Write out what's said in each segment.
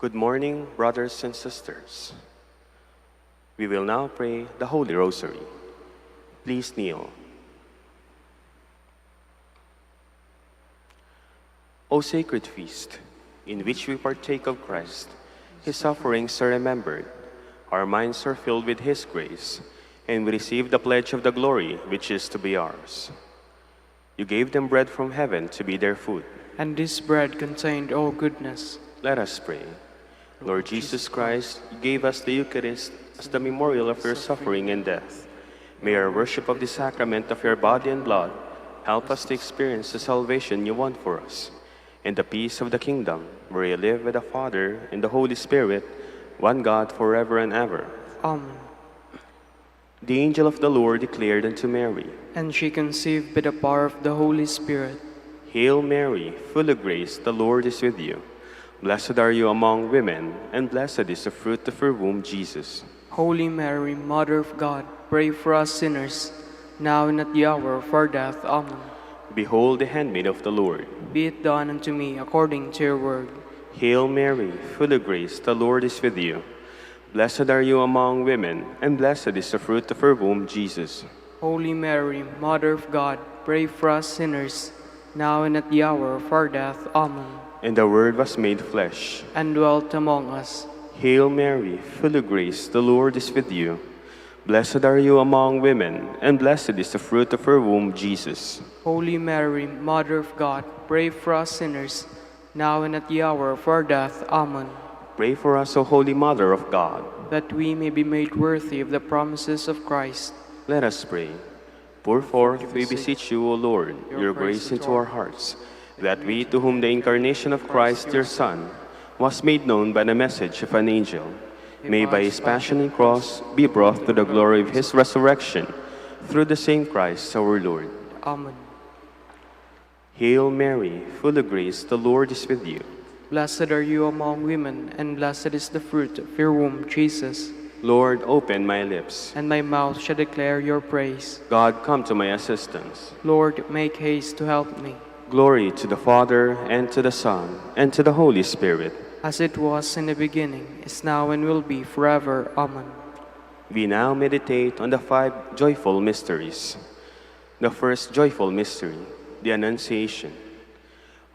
Good morning, brothers and sisters. We will now pray the Holy Rosary. Please kneel. O sacred feast, in which we partake of Christ, His sufferings are remembered, our minds are filled with His grace, and we receive the pledge of the glory which is to be ours. You gave them bread from heaven to be their food. And this bread contained all goodness. Let us pray. Lord Jesus Christ, you gave us the Eucharist as the memorial of your suffering and death. May our worship of the sacrament of your body and blood help us to experience the salvation you want for us, and the peace of the kingdom, where you live with the Father and the Holy Spirit, one God, forever and ever. Amen. The angel of the Lord declared unto Mary, And she conceived by the power of the Holy Spirit. Hail Mary, full of grace, the Lord is with you. Blessed are you among women, and blessed is the fruit of your womb, Jesus. Holy Mary, Mother of God, pray for us sinners, now and at the hour of our death. Amen. Behold the handmaid of the Lord. Be it done unto me according to your word. Hail Mary, full of grace, the Lord is with you. Blessed are you among women, and blessed is the fruit of your womb, Jesus. Holy Mary, Mother of God, pray for us sinners, now and at the hour of our death. Amen. And the Word was made flesh, and dwelt among us. Hail Mary, full of grace, the Lord is with you. Blessed are you among women, and blessed is the fruit of your womb, Jesus. Holy Mary, Mother of God, pray for us sinners, now and at the hour of our death. Amen. Pray for us, O Holy Mother of God, that we may be made worthy of the promises of Christ. Let us pray. Pour forth, we beseech you, O Lord, your grace into our hearts, that we, to whom the incarnation of Christ, your Son, was made known by the message of an angel, may by his passion and cross be brought to the glory of his resurrection, through the same Christ our Lord. Amen. Hail Mary, full of grace, the Lord is with you. Blessed are you among women, and blessed is the fruit of your womb, Jesus. Lord, open my lips, and my mouth shall declare your praise. God, come to my assistance. Lord, make haste to help me. Glory to the Father, and to the Son, and to the Holy Spirit. As it was in the beginning, is now, and will be forever. Amen. We now meditate on the 5 joyful mysteries. The first joyful mystery, the Annunciation.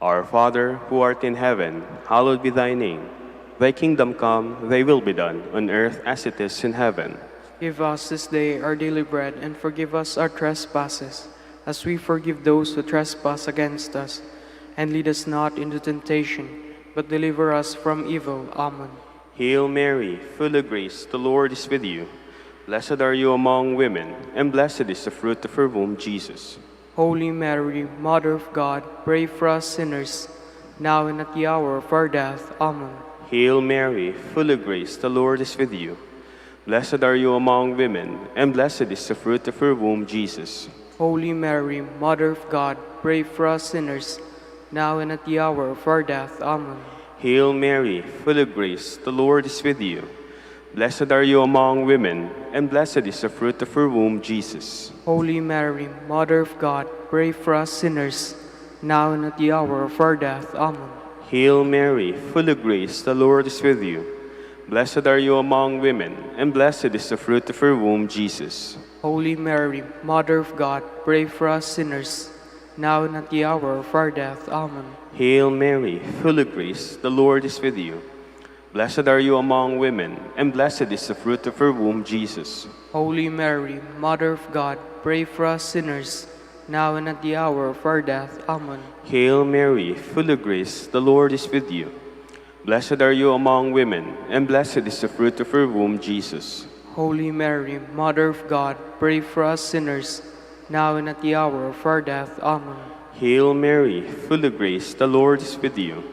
Our Father, who art in heaven, hallowed be thy name. Thy kingdom come, thy will be done, on earth as it is in heaven. Give us this day our daily bread, and forgive us our trespasses, as we forgive those who trespass against us. And lead us not into temptation, but deliver us from evil. Amen. Hail Mary, full of grace, the Lord is with you. Blessed are you among women, and blessed is the fruit of your womb, Jesus. Holy Mary, Mother of God, pray for us sinners, now and at the hour of our death. Amen. Hail Mary, full of grace, the Lord is with you. Blessed are you among women, and blessed is the fruit of your womb, Jesus. Holy Mary, Mother of God, pray for us sinners, now and at the hour of our death. Amen. Hail Mary, full of grace, the Lord is with you. Blessed are you among women, and blessed is the fruit of your womb, Jesus. Holy Mary, Mother of God, pray for us sinners, now and at the hour of our death. Amen. Hail Mary, full of grace, the Lord is with you. Blessed are you among women, and blessed is the fruit of your womb, Jesus. Holy Mary, Mother of God, pray for us sinners, now and at the hour of our death. Amen. Hail Mary, full of grace, the Lord is with you. Blessed are you among women, and blessed is the fruit of your womb, Jesus. Holy Mary, Mother of God, pray for us sinners, now and at the hour of our death. Amen. Hail Mary, full of grace, the Lord is with you. Blessed are you among women, and blessed is the fruit of your womb, Jesus. Holy Mary, Mother of God, pray for us sinners, now and at the hour of our death. Amen. Hail Mary, full of grace, the Lord is with you.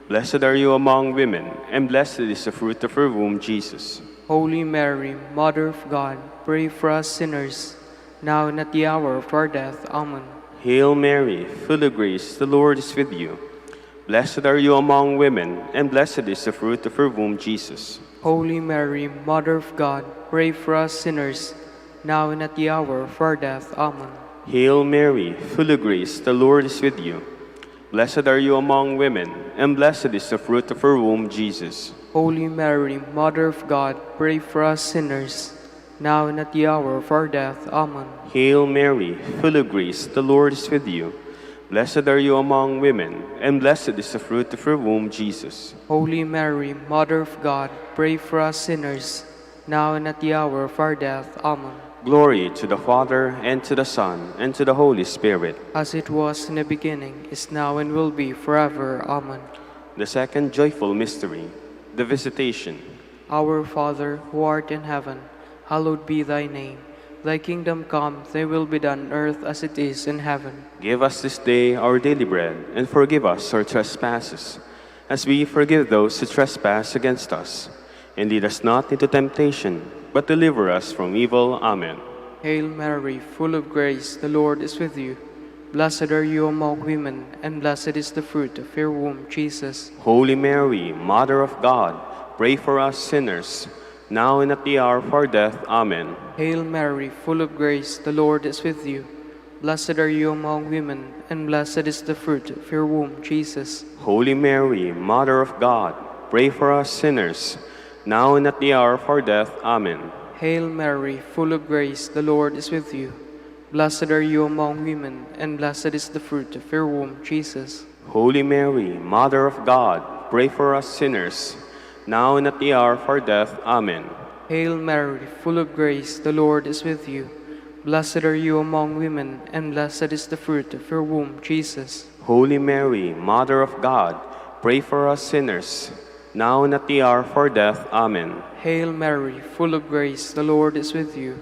Blessed are you among women, and blessed is the fruit of your womb, Jesus. Holy Mary, Mother of God, pray for us sinners, now and at the hour of our death. Amen. Hail Mary, full of grace, the Lord is with you. Blessed are you among women, and blessed is the fruit of your womb, Jesus. Holy Mary, Mother of God, pray for us sinners, now and at the hour of our death. Amen. Hail Mary, full of grace, the Lord is with you. Blessed are you among women, and blessed is the fruit of her womb, Jesus. Holy Mary, Mother of God, pray for us sinners, now and at the hour of our death. Amen. Hail Mary, full of grace, the Lord is with you. Blessed are you among women, and blessed is the fruit of her womb, Jesus. Holy Mary, Mother of God, pray for us sinners, now and at the hour of our death. Amen. Glory to the Father, and to the Son, and to the Holy Spirit. As it was in the beginning, is now, and will be forever. Amen. The second joyful mystery, the Visitation. Our Father, who art in heaven, hallowed be thy name. Thy kingdom come, thy will be done on earth as it is in heaven. Give us this day our daily bread, and forgive us our trespasses, as we forgive those who trespass against us. And lead us not into temptation, but deliver us from evil. Amen. Hail Mary, full of grace, the Lord is with you. Blessed are you among women, and blessed is the fruit of your womb, Jesus. Holy Mary, Mother of God, pray for us sinners, now and at the hour of our death. Amen. Hail Mary, full of grace, the Lord is with you. Blessed are you among women, and blessed is the fruit of your womb, Jesus. Holy Mary, Mother of God, pray for us sinners, now and at the hour of our death. Amen. Hail Mary, full of grace, the Lord is with you. Blessed are you among women, and blessed is the fruit of your womb, Jesus. Holy Mary, Mother of God, pray for us sinners, now and at the hour of our death. Amen. Hail Mary, full of grace, the Lord is with you. Blessed are you among women, and blessed is the fruit of your womb, Jesus. Holy Mary, Mother of God, pray for us sinners, now and at the hour of our death. Amen. Hail Mary, full of grace, the Lord is with you.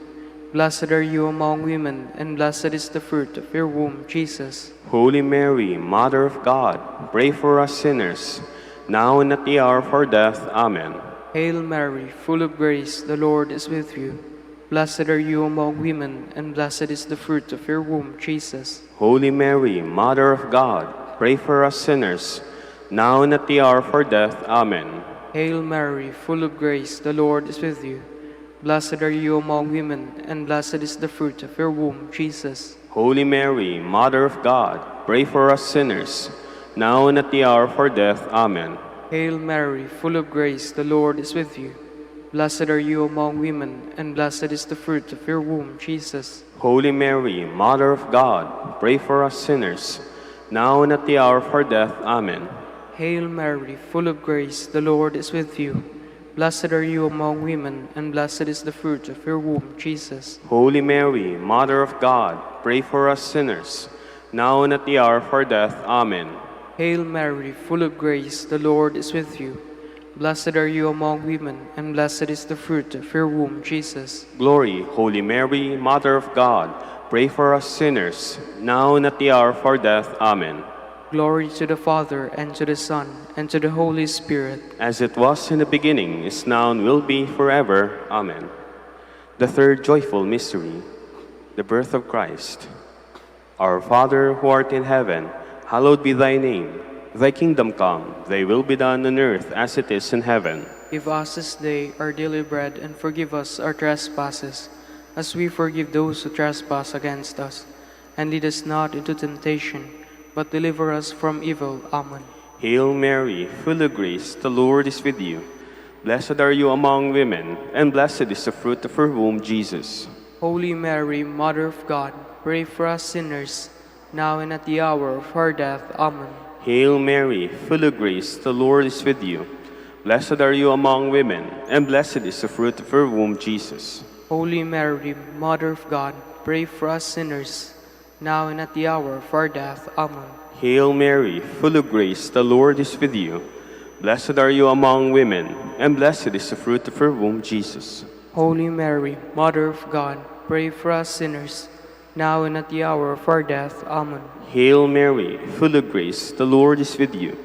Blessed are you among women, and blessed is the fruit of your womb, Jesus. Holy Mary, Mother of God, pray for us sinners, now and at the hour of our death. Amen. Hail Mary, full of grace, the Lord is with you. Blessed are you among women, and blessed is the fruit of your womb, Jesus. Holy Mary, Mother of God, pray for us sinners, now and at the hour of our death. Amen. Hail Mary, full of grace, the Lord is with you. Blessed are you among women, and blessed is the fruit of your womb, Jesus. Holy Mary, Mother of God, pray for us sinners, now and at the hour of our death. Amen. Hail Mary, full of grace, the Lord is with you. Blessed are you among women, and blessed is the fruit of your womb, Jesus. Holy Mary, Mother of God, pray for us sinners, now and at the hour of our death. Amen. Hail Mary, full of grace, the Lord is with you. Blessed are you among women, and blessed is the fruit of your womb, Jesus. Holy Mary, Mother of God, pray for us sinners, now and at the hour of our death. Amen. Hail Mary, full of grace, the Lord is with you. Blessed are you among women, and blessed is the fruit of your womb, Jesus. Glory, Holy Mary, Mother of God, pray for us sinners, now and at the hour of our death. Amen. Glory to the Father, and to the Son, and to the Holy Spirit. As it was in the beginning, is now, and will be forever. Amen. The third joyful mystery, the birth of Christ. Our Father, who art in heaven, hallowed be thy name. Thy kingdom come, thy will be done on earth as it is in heaven. Give us this day our daily bread, and forgive us our trespasses, as we forgive those who trespass against us. And lead us not into temptation, but deliver us from evil. Amen. Hail Mary, full of grace, the Lord is with you. Blessed are you among women, and blessed is the fruit of her womb, Jesus. Holy Mary, Mother of God, pray for us sinners, now and at the hour of our death. Amen. Hail Mary, full of grace, the Lord is with you. Blessed are you among women, and blessed is the fruit of her womb, Jesus. Holy Mary, Mother of God, pray for us sinners, now and at the hour of our death. Amen. Hail Mary, full of grace, the Lord is with you. Blessed are you among women, and blessed is the fruit of her womb, Jesus. Holy Mary, Mother of God, pray for us sinners, now and at the hour of our death. Amen. Hail Mary, full of grace, the Lord is with you.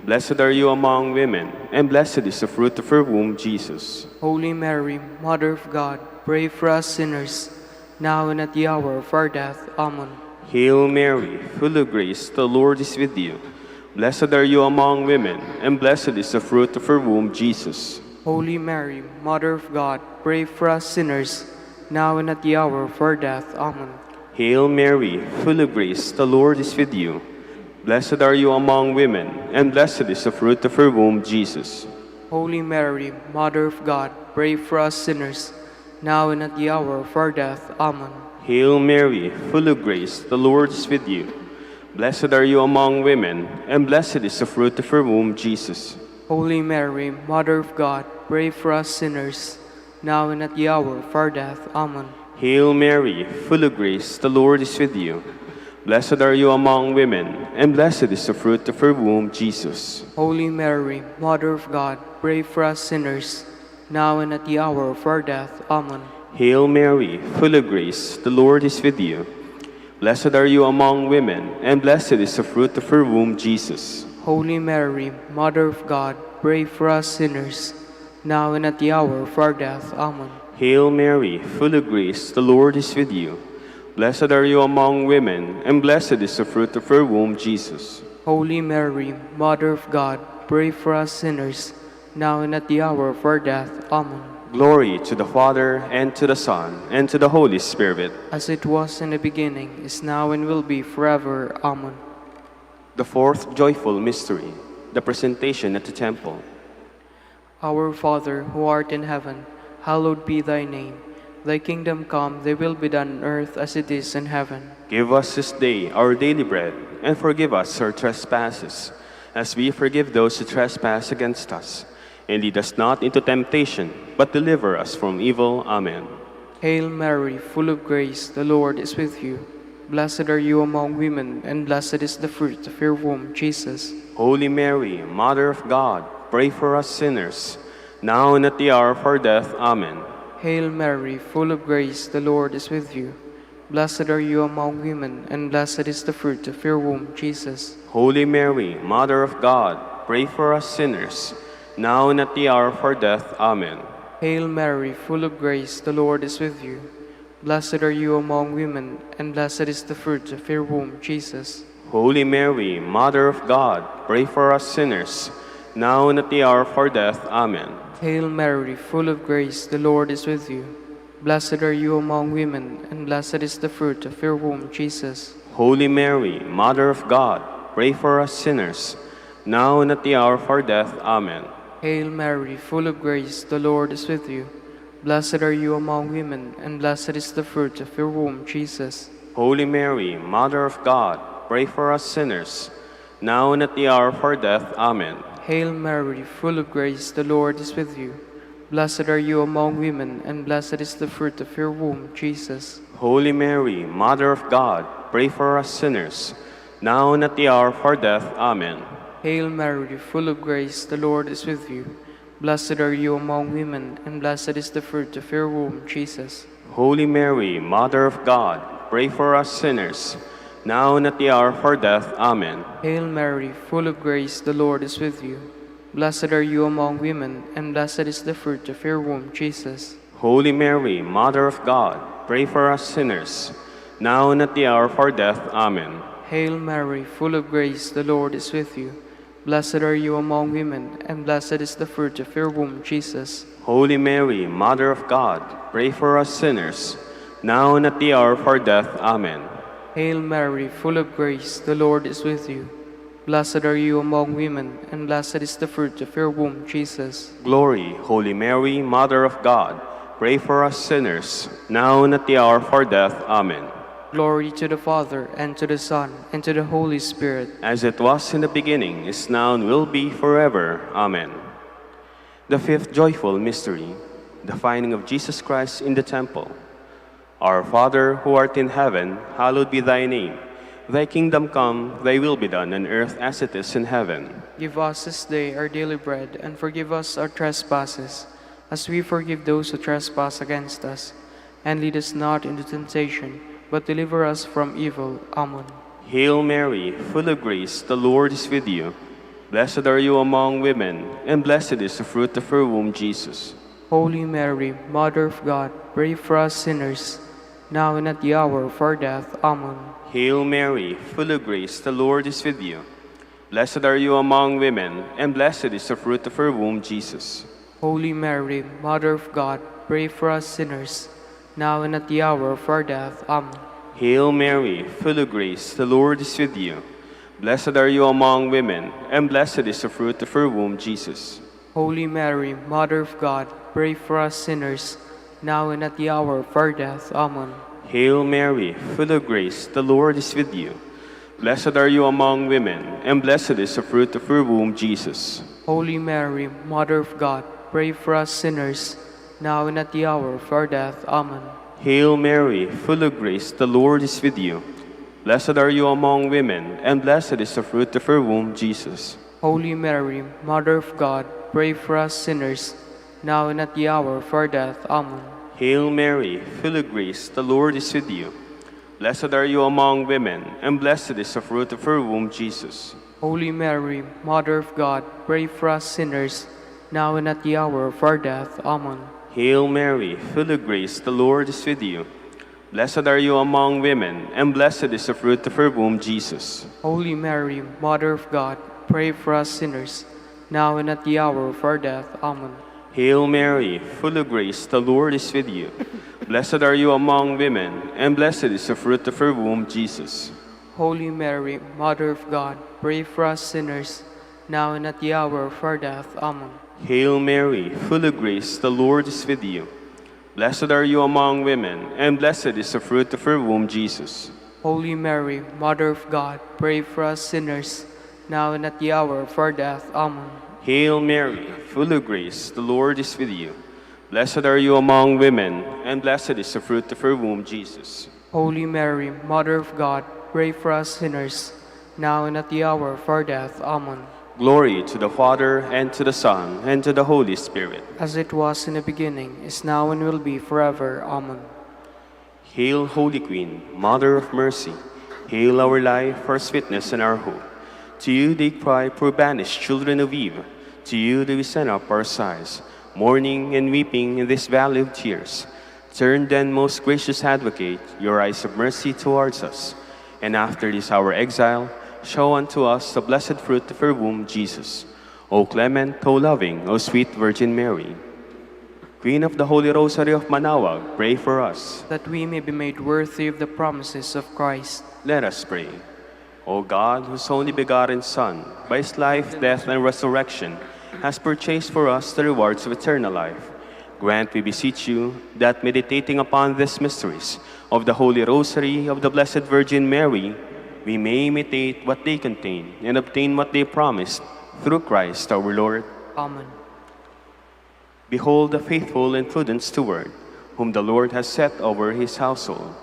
Blessed are you among women, and blessed is the fruit of her womb, Jesus. Holy Mary, Mother of God, pray for us sinners, now and at the hour of our death. Amen. Hail Mary, full of grace, the Lord is with you. Blessed are you among women, and blessed is the fruit of her womb, Jesus. Holy Mary, Mother of God, pray for us sinners, now and at the hour of our death. Amen. Hail Mary, full of grace, the Lord is with you. Blessed are you among women, and blessed is the fruit of your womb, Jesus. Holy Mary, Mother of God, pray for us sinners, now and at the hour of our death. Amen. Hail Mary, full of grace, the Lord is with you. Blessed are you among women, and blessed is the fruit of your womb, Jesus. Holy Mary, Mother of God, pray for us sinners, now and at the hour of our death. Amen. Hail Mary, full of grace, the Lord is with you. Blessed are you among women, and blessed is the fruit of your womb, Jesus. Holy Mary, Mother of God, pray for us sinners, now and at the hour of our death. Amen. Hail Mary, full of grace, the Lord is with you. Blessed are you among women, and blessed is the fruit of your womb, Jesus. Holy Mary, Mother of God, pray for us sinners, now and at the hour of our death. Amen. Hail Mary, full of grace, the Lord is with you. Blessed are you among women, and blessed is the fruit of your womb, Jesus. Holy Mary, Mother of God, pray for us sinners, now and at the hour of our death. Amen. Glory to the Father, and to the Son, and to the Holy Spirit. As it was in the beginning, is now, and will be forever. Amen. The fourth joyful mystery, the presentation at the temple. Our Father, who art in heaven, hallowed be thy name. Thy kingdom come, thy will be done on earth as it is in heaven. Give us this day our daily bread, and forgive us our trespasses, as we forgive those who trespass against us. And lead us not into temptation, but deliver us from evil. Amen. Hail Mary, full of grace, the Lord is with you. Blessed are you among women, and blessed is the fruit of your womb, Jesus. Holy Mary, Mother of God, pray for us sinners, now and at the hour of our death. Amen. Hail Mary, full of grace, the Lord is with you. Blessed are you among women, and blessed is the fruit of your womb, Jesus. Holy Mary, Mother of God, pray for us sinners, now and at the hour of our death. Amen. Hail Mary, full of grace, the Lord is with you. Blessed are you among women, and blessed is the fruit of your womb, Jesus. Holy Mary, Mother of God, pray for us sinners, now and at the hour of our death. Amen. Hail Mary, full of grace, the Lord is with you. Blessed are you among women, and blessed is the fruit of your womb, Jesus. Holy Mary, Mother of God, pray for us sinners, now and at the hour of our death. Amen. Hail Mary, full of grace, the Lord is with you. Blessed are you among women, and blessed is the fruit of your womb, Jesus. Holy Mary, Mother of God, pray for us sinners, now and at the hour of our death. Amen. Hail Mary, full of grace, the Lord is with you. Blessed are you among women, and blessed is the fruit of your womb, Jesus. Holy Mary, Mother of God, pray for us sinners, now and at the hour of our death. Amen. Hail Mary, full of grace, the Lord is with you. Blessed are you among women, and blessed is the fruit of your womb, Jesus. Holy Mary, Mother of God, pray for us sinners, now and at the hour of our death. Amen. Hail Mary, full of grace, the Lord is with you. Blessed are you among women, and blessed is the fruit of your womb, Jesus. Holy Mary, Mother of God, pray for us sinners, now and at the hour of our death. Amen. Hail Mary, full of grace, the Lord is with you. Blessed are you among women, and blessed is the fruit of your womb, Jesus. Holy Mary, Mother of God, pray for us sinners, now and at the hour of our death. Amen. Hail Mary, full of grace, the Lord is with you. Blessed are you among women, and blessed is the fruit of your womb, Jesus. Glory, Holy Mary, Mother of God, pray for us sinners, now and at the hour of our death. Amen. Glory to the Father, and to the Son, and to the Holy Spirit. As it was in the beginning, is now, and will be forever. Amen. The fifth joyful mystery, the finding of Jesus Christ in the temple. Our Father, who art in heaven, hallowed be thy name. Thy kingdom come, thy will be done on earth as it is in heaven. Give us this day our daily bread, and forgive us our trespasses, as we forgive those who trespass against us. And lead us not into temptation, but deliver us from evil. Amen. Hail Mary, full of grace, the Lord is with you. Blessed are you among women, and blessed is the fruit of your womb, Jesus. Holy Mary, Mother of God, pray for us sinners, now and at the hour of our death. Amen. Hail Mary, full of grace, the Lord is with you. Blessed are you among women, and blessed is the fruit of your womb, Jesus. Holy Mary, Mother of God, pray for us sinners, now and at the hour of our death. Amen. Hail Mary, full of grace, the Lord is with you. Blessed are you among women, and blessed is the fruit of your womb, Jesus. Holy Mary, Mother of God, pray for us sinners, now and at the hour of our death. Amen. Hail Mary, full of grace, the Lord is with you. Blessed are you among women, and blessed is the fruit of your womb, Jesus. Holy Mary, Mother of God, pray for us sinners, now and at the hour of our death. Amen. Hail Mary, full of grace, the Lord is with you. Blessed are you among women, and blessed is the fruit of your womb, Jesus. Holy Mary, Mother of God, pray for us sinners, now and at the hour of our death. Amen. Hail Mary, full of grace, the Lord is with you. Blessed are you among women, and blessed is the fruit of your womb, Jesus. Holy Mary, Mother of God, pray for us sinners, now and at the hour of our death. Amen. Hail Mary, full of grace, the Lord is with you. Blessed are you among women, and blessed is the fruit of your womb, Jesus. Holy Mary, Mother of God, pray for us sinners, now and at the hour of our death. Amen. Hail Mary, full of grace, the Lord is with you. Blessed are you among women, and blessed is the fruit of your womb, Jesus. Holy Mary, Mother of God, pray for us sinners, now and at the hour of our death. Amen. Hail Mary, full of grace, the Lord is with you. Blessed are you among women, and blessed is the fruit of your womb, Jesus. Holy Mary, Mother of God, pray for us sinners, now and at the hour of our death. Amen. Hail Mary, full of grace, the Lord is with you. Blessed are you among women, and blessed is the fruit of your womb, Jesus. Holy Mary, Mother of God, pray for us sinners, now and at the hour of our death. Amen. Glory to the Father, and to the Son, and to the Holy Spirit. As it was in the beginning, is now, and will be forever. Amen. Hail, Holy Queen, Mother of Mercy. Hail our life, our sweetness, and our hope. To you they cry, poor banished children of Eve. To you do we send up our sighs, mourning and weeping in this valley of tears. Turn then, most gracious Advocate, your eyes of mercy towards us, and after this our exile, show unto us the blessed fruit of your womb, Jesus. O clement, O loving, O sweet Virgin Mary. Queen of the Holy Rosary of Manaoag, pray for us. That we may be made worthy of the promises of Christ. Let us pray. O God, whose only begotten Son, by his life, death, and resurrection, has purchased for us the rewards of eternal life, grant, we beseech you, that meditating upon these mysteries of the Holy Rosary of the Blessed Virgin Mary, we may imitate what they contain and obtain what they promised, through Christ our Lord. Amen. Behold the faithful and prudent steward, whom the Lord has set over his household.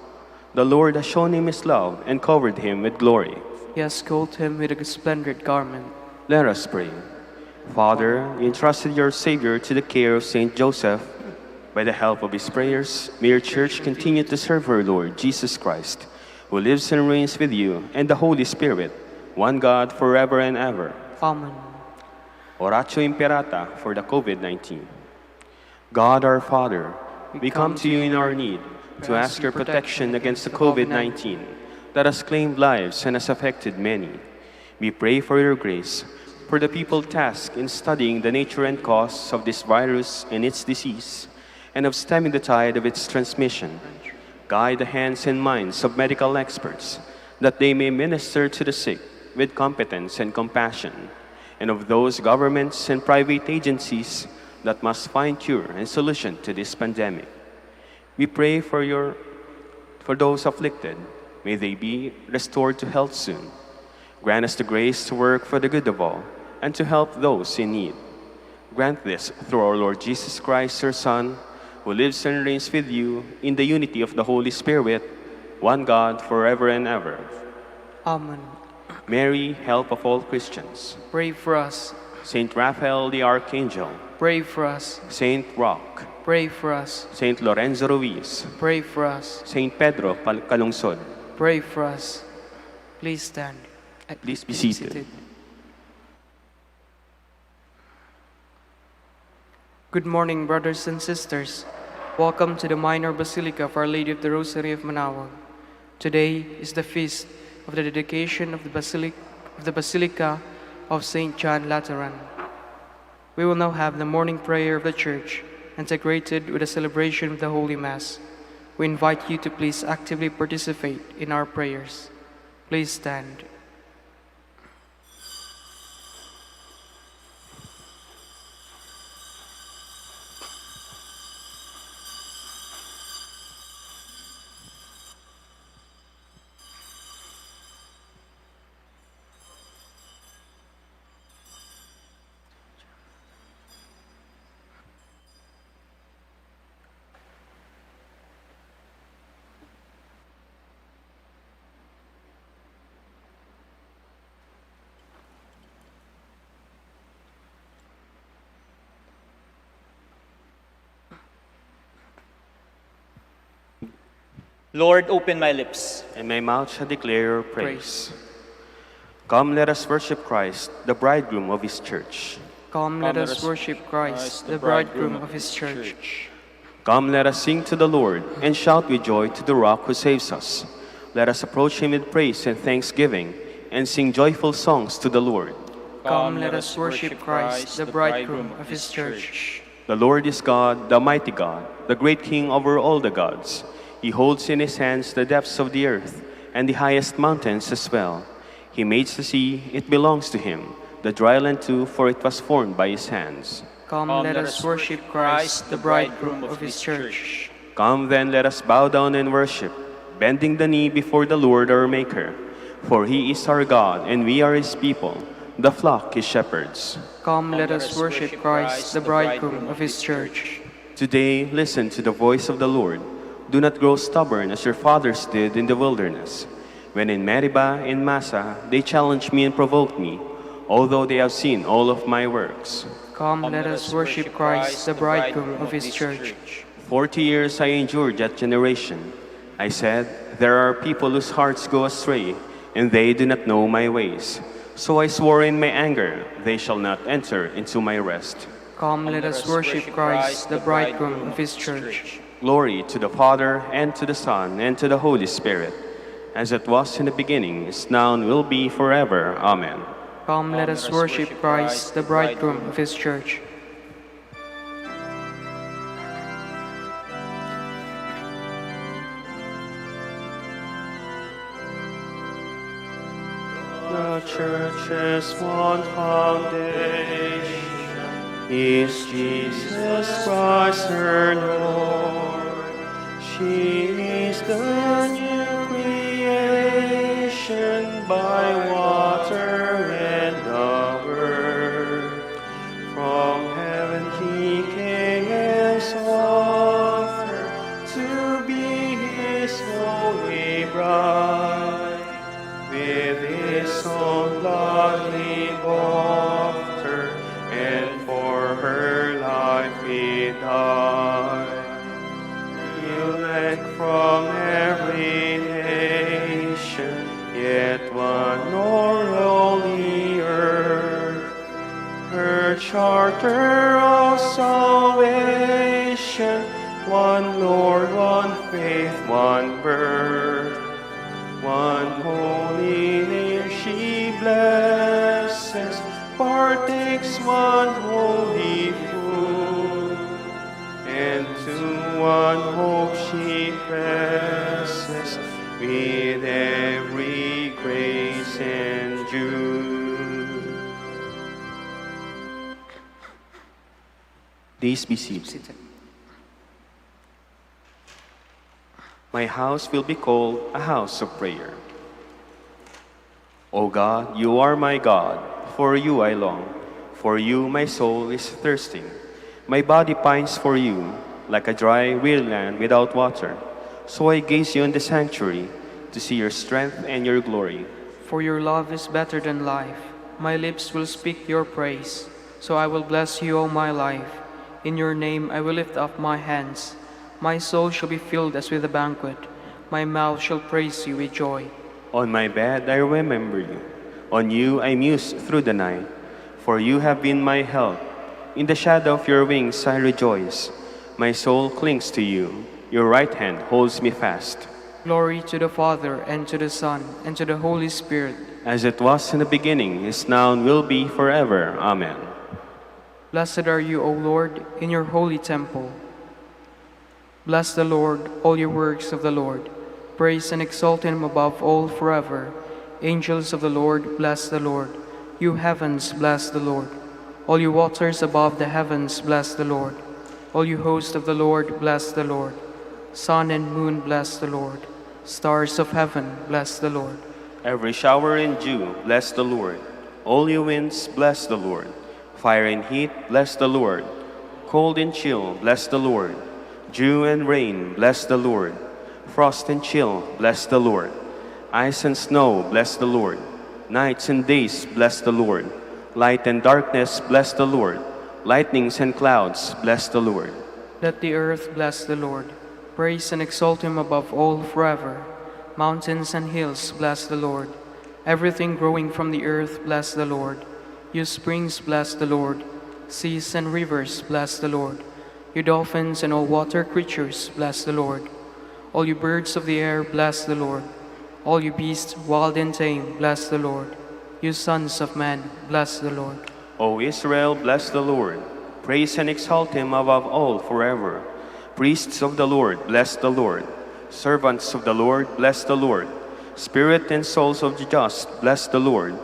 The Lord has shown him his love and covered him with glory. He has clothed him with a splendid garment. Let us pray. Father, you entrusted your Savior to the care of Saint Joseph. By the help of his prayers, may your Church continue to serve her Lord Jesus Christ, who lives and reigns with you and the Holy Spirit, one God, forever and ever. Amen. Oratio Imperata for the COVID-19. God our Father, we come to you in our need to ask your protection against the COVID-19 that has claimed lives and has affected many. We pray for your grace for the people tasked in studying the nature and cause of this virus and its disease, and of stemming the tide of its transmission. Guide the hands and minds of medical experts, that they may minister to the sick with competence and compassion, and of those governments and private agencies that must find cure and solution to this pandemic. We pray for those afflicted. May they be restored to health soon. Grant us the grace to work for the good of all, and to help those in need. Grant this through our Lord Jesus Christ, your Son, who lives and reigns with you in the unity of the Holy Spirit, one God, forever and ever. Amen. Mary, help of all Christians. Pray for us. Saint Raphael the Archangel. Pray for us. Saint Roch. Pray for us. Saint Lorenzo Ruiz. Pray for us. Saint Pedro Calungsod. Pray for us. Please stand. Please be seated. Good morning, brothers and sisters. Welcome to the Minor Basilica of Our Lady of the Rosary of Manaoag. Today is the feast of the dedication of the Basilica of St. John Lateran. We will now have the morning prayer of the Church, integrated with the celebration of the Holy Mass. We invite you to please actively participate in our prayers. Please stand. Lord, open my lips. and my mouth shall declare your praise. Come, let us worship Christ, the bridegroom of his church. Come, let us worship Christ, the bridegroom of his church. Come, let us sing to the Lord, and shout with joy to the rock who saves us. Let us approach him with praise and thanksgiving, and sing joyful songs to the Lord. Come, let us worship Christ, the bridegroom of his church. The Lord is God, the mighty God, the great King over all the gods. He holds in his hands the depths of the earth, and the highest mountains as well. He made the sea, it belongs to him, the dry land too, for it was formed by his hands. Come, let us worship Christ, the bridegroom of his church. Come then, let us bow down and worship, bending the knee before the Lord our Maker. For he is our God, and we are his people, the flock his shepherds. Come, let us worship Christ, the bridegroom of his church. Today, listen to the voice of the Lord. Do not grow stubborn as your fathers did in the wilderness. When in Meribah and Massa they challenged me and provoked me, although they have seen all of my works. Come, let us worship Christ, the bridegroom of his church. 40 years I endured that generation. I said, there are people whose hearts go astray, and they do not know my ways. So I swore in my anger, they shall not enter into my rest. Come, let us worship Christ, the bridegroom of his church. Glory to the Father, and to the Son, and to the Holy Spirit, as it was in the beginning, is now, and will be forever. Amen. Come, let us worship Christ, the bridegroom of his church. The Church's one foundation is Jesus Christ her Lord. She is the new creation by water and the Word. From heaven he came as author to be his holy bride. With his own blood he bought her, and for her life he died. Elect from every nation, yet one o'er all the earth. Her charter of salvation, one Lord, one faith, one birth. One holy name she blesses, partakes one holy food, and to one hope she presses with every grace and Jude. Please be seated. My house will be called a house of prayer. O God, you are my God, for you I long. For you my soul is thirsting. My body pines for you, like a dry, weary land without water. So I gaze you in the sanctuary, to see your strength and your glory. For your love is better than life. My lips will speak your praise. So I will bless you all my life. In your name I will lift up my hands. My soul shall be filled as with a banquet. My mouth shall praise you with joy. On my bed I remember you. On you I muse through the night. For you have been my help. In the shadow of your wings I rejoice. My soul clings to you. Your right hand holds me fast. Glory to the Father, and to the Son, and to the Holy Spirit. As it was in the beginning, is now, and will be forever. Amen. Blessed are you, O Lord, in your holy temple. Bless the Lord, all you works of the Lord. Praise and exalt him above all forever. Angels of the Lord, bless the Lord. You heavens, bless the Lord. All you waters above the heavens, bless the Lord. All you hosts of the Lord, bless the Lord. Sun and moon, bless the Lord. Stars of heaven, bless the Lord. Every shower and dew, bless the Lord. All you winds, bless the Lord. Fire and heat, bless the Lord. Cold and chill, bless the Lord. Dew and rain, bless the Lord. Frost and chill, bless the Lord. Ice and snow, bless the Lord. Nights and days, bless the Lord. Light and darkness, bless the Lord. Lightnings and clouds, bless the Lord. Let the earth bless the Lord. Praise and exalt him above all forever. Mountains and hills, bless the Lord. Everything growing from the earth, bless the Lord. You springs, bless the Lord. Seas and rivers, bless the Lord. You dolphins and all water creatures, bless the Lord. All you birds of the air, bless the Lord. All you beasts, wild and tame, bless the Lord. You sons of man, bless the Lord. O Israel, bless the Lord. Praise and exalt him above all forever. Priests of the Lord, bless the Lord. Servants of the Lord, bless the Lord. Spirit and souls of the just, bless the Lord.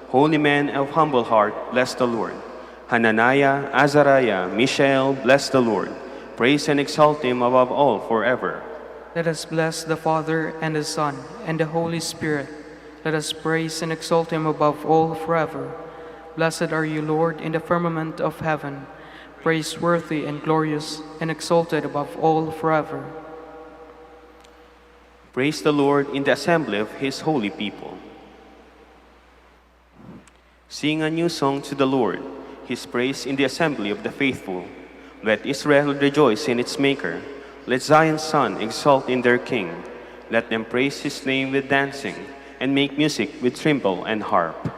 Holy men of humble heart, bless the Lord. Hananiah, Azariah, Mishael, bless the Lord. Praise and exalt him above all forever. Let us bless the Father and the Son and the Holy Spirit. Let us praise and exalt him above all forever. Blessed are you, Lord, in the firmament of heaven, praiseworthy and glorious and exalted above all forever. Praise the Lord in the assembly of his holy people. Sing a new song to the Lord, his praise in the assembly of the faithful. Let Israel rejoice in its Maker. Let Zion's son exult in their King. Let them praise his name with dancing, and make music with timbrel and harp.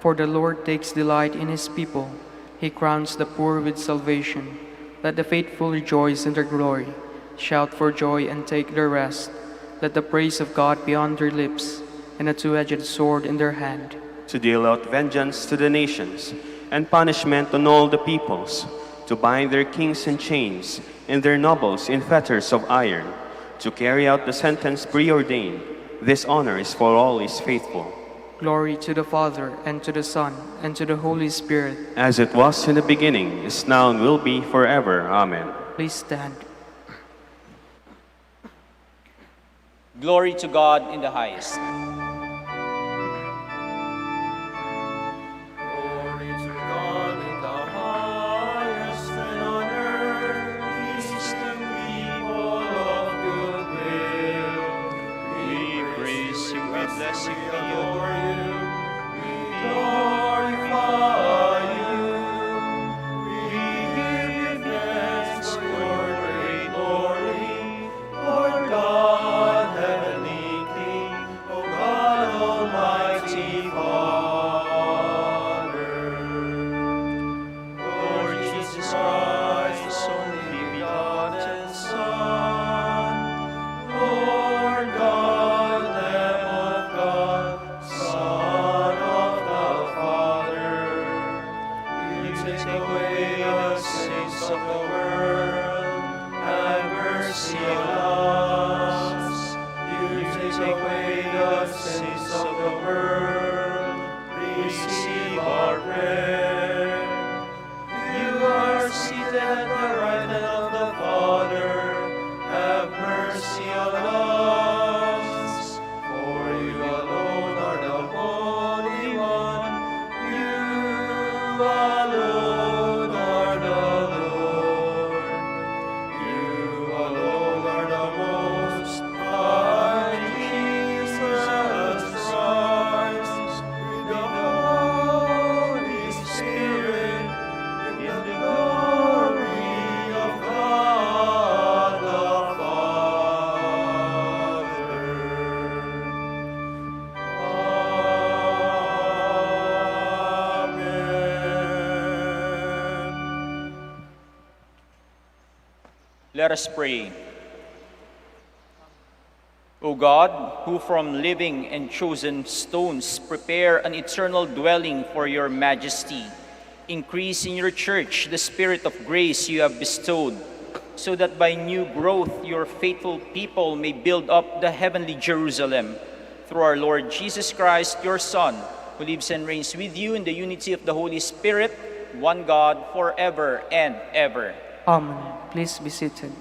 For the Lord takes delight in his people. He crowns the poor with salvation. Let the faithful rejoice in their glory. Shout for joy and take their rest. Let the praise of God be on their lips, and a two-edged sword in their hand. To deal out vengeance to the nations, and punishment on all the peoples, to bind their kings in chains, and their nobles in fetters of iron, to carry out the sentence preordained. This honor is for all his faithful. Glory to the Father, and to the Son, and to the Holy Spirit. As it was in the beginning, is now, and will be forever. Amen. Please stand. Glory to God in the highest. Glory to God in the highest, and on earth peace to people of good will. We praise you, we bless you, we adore you, we glorify you. We give you thanks for your great glory, Lord God, heavenly King, O God, Almighty Father. Lord Jesus Christ, only begotten Son, Lord God, Lamb of God, Son of the Father, you take away the sins of the world, have mercy on us. You take away the sins of the world, receive our prayer. You are seated at the right hand of the Father, have mercy on us. For you alone are the Holy One, you alone are the Lord. You alone are the Most High, Jesus Christ, with the Holy Spirit, in the glory of God the Father. Amen. Let us pray. O God, who from living and chosen stones prepare an eternal dwelling for your majesty, increase in your church the spirit of grace you have bestowed, so that by new growth your faithful people may build up the heavenly Jerusalem. Through our Lord Jesus Christ, your Son, who lives and reigns with you in the unity of the Holy Spirit, one God, forever and ever. Amen. Please be seated.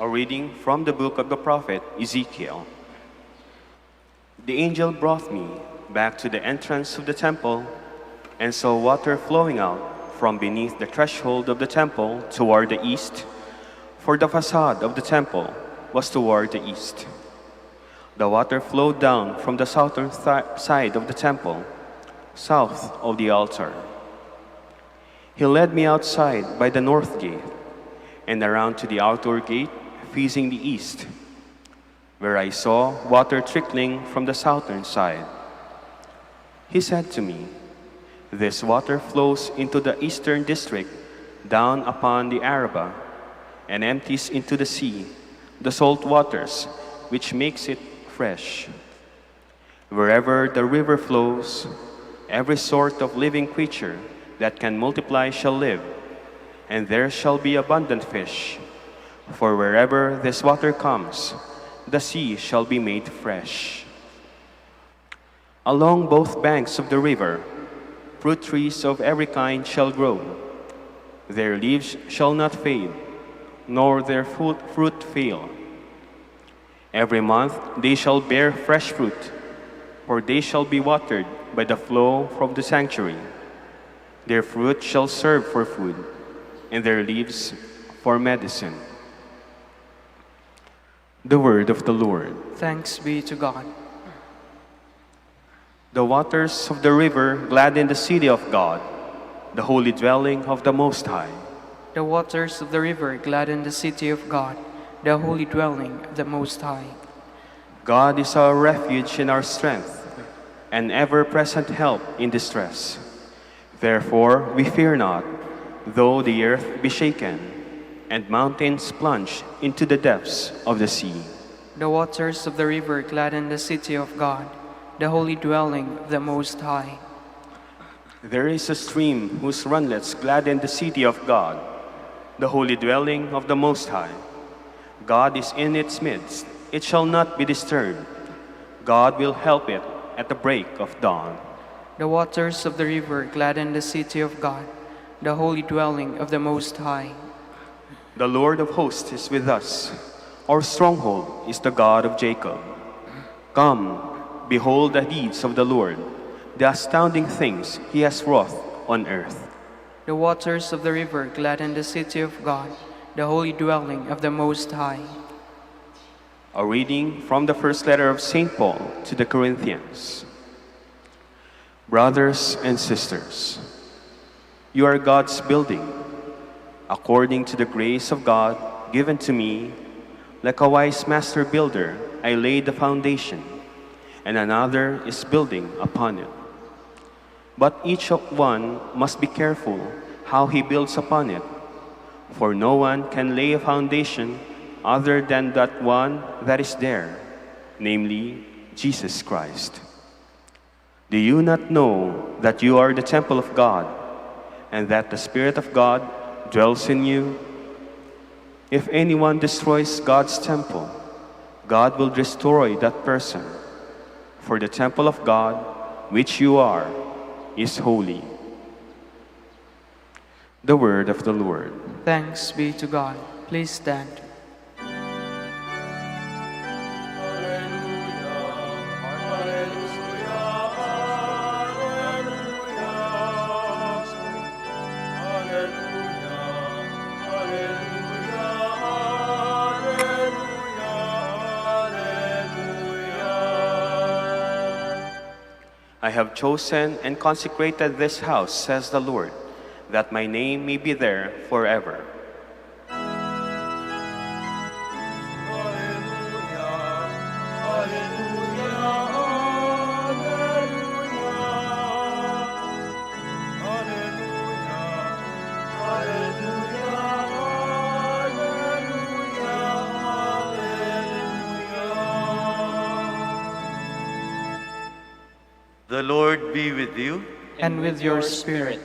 A reading from the book of the prophet Ezekiel. The angel brought me back to the entrance of the temple, and saw water flowing out from beneath the threshold of the temple toward the east, for the facade of the temple was toward the east. The water flowed down from the southern side of the temple, south of the altar. He led me outside by the north gate, and around to the outdoor gate facing the east, where I saw water trickling from the southern side. He said to me, "This water flows into the eastern district, down upon the Araba, and empties into the sea, the salt waters, which makes it fresh. Wherever the river flows, every sort of living creature that can multiply shall live, and there shall be abundant fish. For wherever this water comes, the sea shall be made fresh." Along both banks of the river, fruit trees of every kind shall grow. Their leaves shall not fade, nor their fruit fail. Every month they shall bear fresh fruit, for they shall be watered by the flow from the sanctuary. Their fruit shall serve for food, and their leaves for medicine. The word of the Lord. Thanks be to God. The waters of the river gladden the city of God, the holy dwelling of the Most High. The waters of the river gladden the city of God, the holy dwelling of the Most High. God is our refuge and our strength, an ever-present help in distress. Therefore we fear not, though the earth be shaken, and mountains plunge into the depths of the sea. The waters of the river gladden the city of God, the holy dwelling of the Most High. There is a stream whose runlets gladden the city of God, the holy dwelling of the Most High. God is in its midst, it shall not be disturbed. God will help it at the break of dawn. The waters of the river gladden the city of God, the holy dwelling of the Most High. The Lord of hosts is with us. Our stronghold is the God of Jacob. Come, behold the deeds of the Lord, the astounding things he has wrought on earth. The waters of the river gladden the city of God, the holy dwelling of the Most High. A reading from the first letter of St. Paul to the Corinthians. Brothers and sisters, you are God's building. According to the grace of God given to me, like a wise master builder, I laid the foundation, and another is building upon it. But each one must be careful how he builds upon it, for no one can lay a foundation other than that one that is there, namely Jesus Christ. Do you not know that you are the temple of God, and that the Spirit of God dwells in you? If anyone destroys God's temple, God will destroy that person. For the temple of God, which you are, is holy. The word of the Lord. Thanks be to God. Please stand. I have chosen and consecrated this house, says the Lord, that my name may be there forever. The Lord be with you. And with your spirit.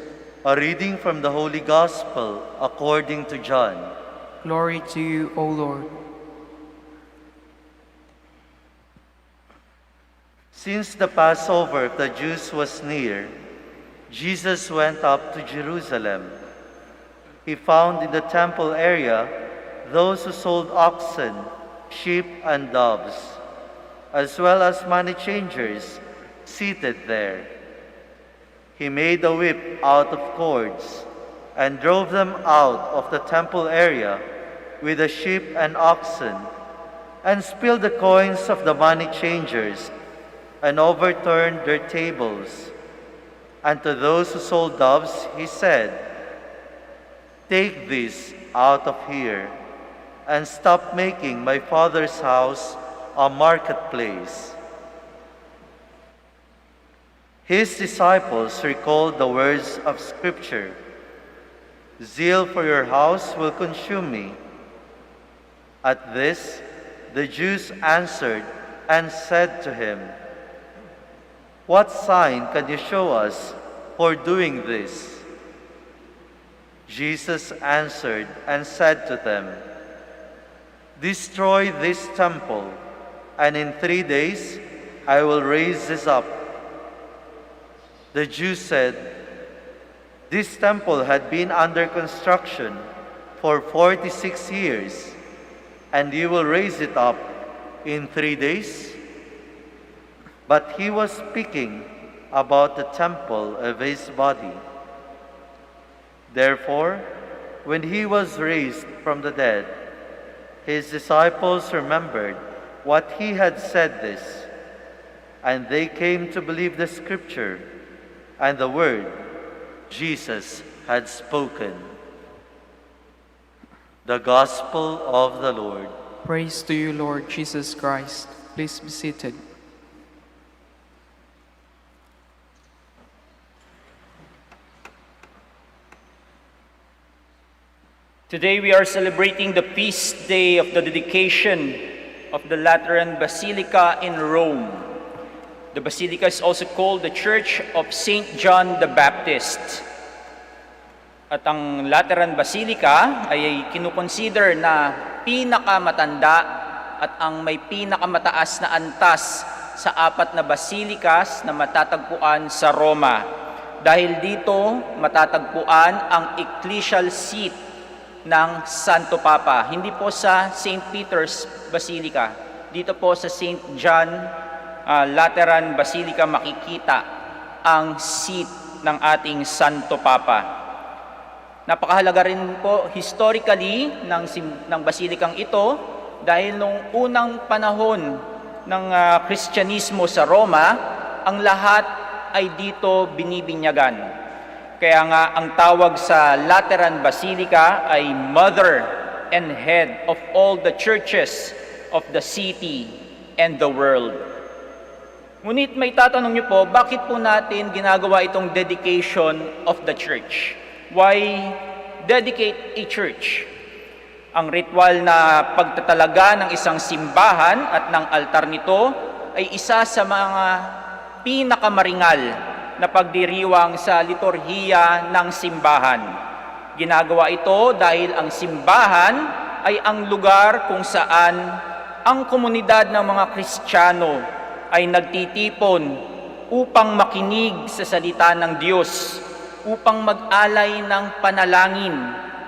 A reading from the Holy Gospel according to John. Glory to you, O Lord. Since the Passover of the Jews was near, Jesus went up to Jerusalem. He found in the temple area those who sold oxen, sheep, and doves, as well as money changers seated there. He made a whip out of cords and drove them out of the temple area with the sheep and oxen, and spilled the coins of the money changers and overturned their tables. And to those who sold doves, he said, Take this out of here, and stop making my Father's house a marketplace." His disciples recalled the words of Scripture, "Zeal for your house will consume me." At this, the Jews answered and said to him, "What sign can you show us for doing this?" Jesus answered and said to them, "Destroy this temple, and in 3 days I will raise this up." The Jews said, "This temple had been under construction for 46 years, and you will raise it up in 3 days?" But he was speaking about the temple of his body. Therefore, when he was raised from the dead, his disciples remembered what he had said this, and they came to believe the Scripture and the word Jesus had spoken. The Gospel of the Lord. Praise to you, Lord Jesus Christ. Please be seated. Today we are celebrating the feast day of the dedication of the Lateran Basilica in Rome. The Basilica is also called the Church of St. John the Baptist. At ang Lateran Basilica ay kinukonsider na pinakamatanda at ang may pinakamataas na antas sa 4 na basilikas na matatagpuan sa Roma. Dahil dito matatagpuan ang ecclesial seat ng Santo Papa. Hindi po sa St. Peter's Basilica. Dito po sa St. John Lateran Basilica makikita ang seat ng ating Santo Papa. Napakahalaga rin po historically ng basilikang ito dahil nung unang panahon ng Kristyanismo sa Roma, ang lahat ay dito binibinyagan. Kaya nga ang tawag sa Lateran Basilica ay Mother and Head of all the churches of the city and the world. Ngunit may tatanong niyo po, bakit po natin ginagawa itong dedication of the church? Why dedicate a church? Ang ritual na pagtatalaga ng isang simbahan at ng altar nito ay isa sa mga pinakamaringal na pagdiriwang sa liturhiya ng simbahan. Ginagawa ito dahil ang simbahan ay ang lugar kung saan ang komunidad ng mga Kristiyano ay nagtitipon upang makinig sa salita ng Diyos, upang mag-alay ng panalangin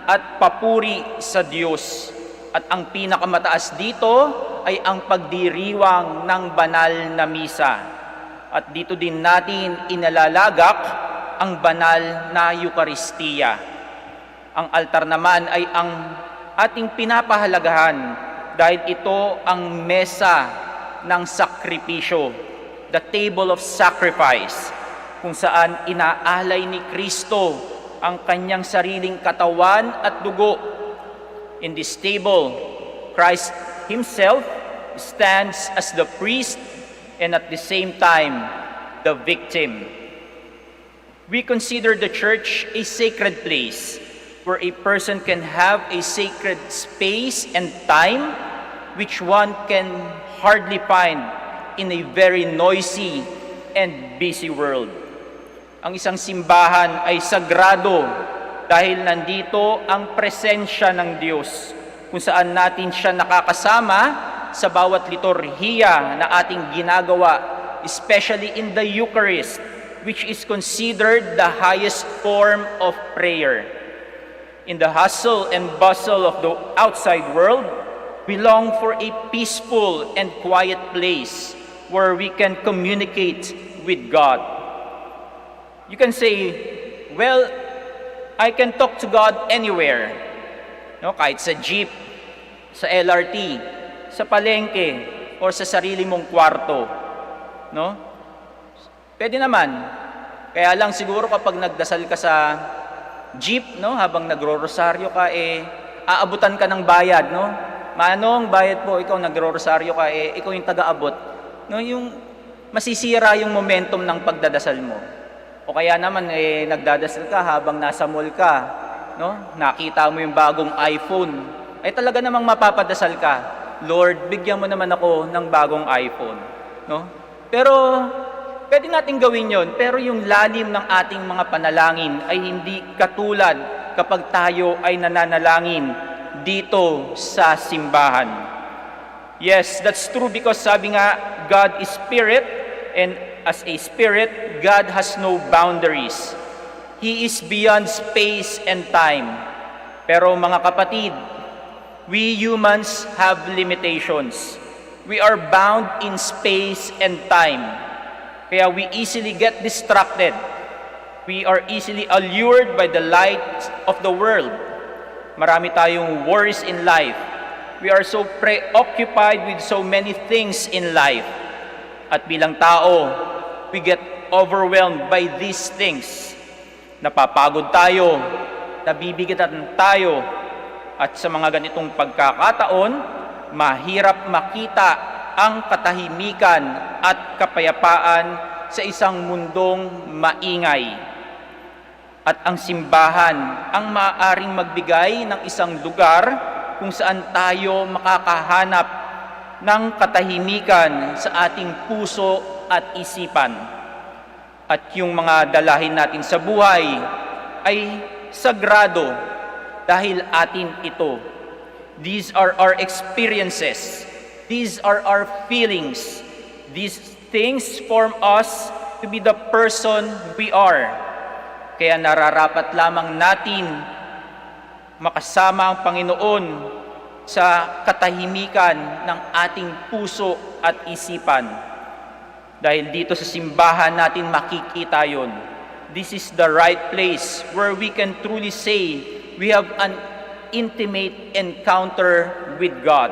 at papuri sa Diyos. At ang pinakamataas dito ay ang pagdiriwang ng banal na misa. At dito din natin inalalagak ang banal na Eukaristiya. Ang altar naman ay ang ating pinapahalagahan dahil ito ang mesa ng sakripisyo, the table of sacrifice, kung saan inaalay ni Kristo ang kanyang sariling katawan at dugo. In this table, Christ Himself stands as the priest and at the same time, the victim. We consider the church a sacred place where a person can have a sacred space and time which one can hardly find in a very noisy and busy world. Ang isang simbahan ay sagrado dahil nandito ang presensya ng Diyos, kung saan natin siya nakakasama sa bawat liturhiya na ating ginagawa, especially in the Eucharist, which is considered the highest form of prayer. In the hustle and bustle of the outside world, we long for a peaceful and quiet place where we can communicate with God. You can say, well, I can talk to God anywhere. No, kahit sa jeep, sa LRT, sa palengke, or sa sarili mong kwarto. No? Pwede naman. Kaya lang siguro kapag nagdasal ka sa jeep, no? Habang nagro-rosaryo ka, aabutan ka ng bayad, no? Manong, bayad po, ikaw nagro-rosaryo ka, ikaw yung taga-abot. No? Yung masisira yung momentum ng pagdadasal mo. O kaya naman, nagdadasal ka habang nasa mall ka, no? Nakita mo yung bagong iPhone, ay talaga namang mapapadasal ka. Lord, bigyan mo naman ako ng bagong iPhone, no? Pero pwede nating gawin yon, pero yung lalim ng ating mga panalangin ay hindi katulad kapag tayo ay nananalangin dito sa simbahan. Yes, that's true because sabi nga, God is spirit, and as a spirit, God has no boundaries. He is beyond space and time. Pero mga kapatid, we humans have limitations. We are bound in space and time. Kaya we easily get distracted. We are easily allured by the light of the world. Marami tayong worries in life. We are so preoccupied with so many things in life. At bilang tao, we get overwhelmed by these things. Napapagod tayo, nabibigatan tayo, at sa mga ganitong pagkakataon, mahirap makita ang katahimikan at kapayapaan sa isang mundong maingay. At ang simbahan ang maaaring magbigay ng isang lugar kung saan tayo makakahanap ng katahimikan sa ating puso at isipan. At yung mga dalahin natin sa buhay ay sagrado dahil atin ito. These are our experiences. These are our feelings. These things form us to be the person we are. Kaya nararapat lamang natin makasama ang Panginoon sa katahimikan ng ating puso at isipan. Dahil dito sa simbahan natin makikita yon. This is the right place where we can truly say we have an intimate encounter with God.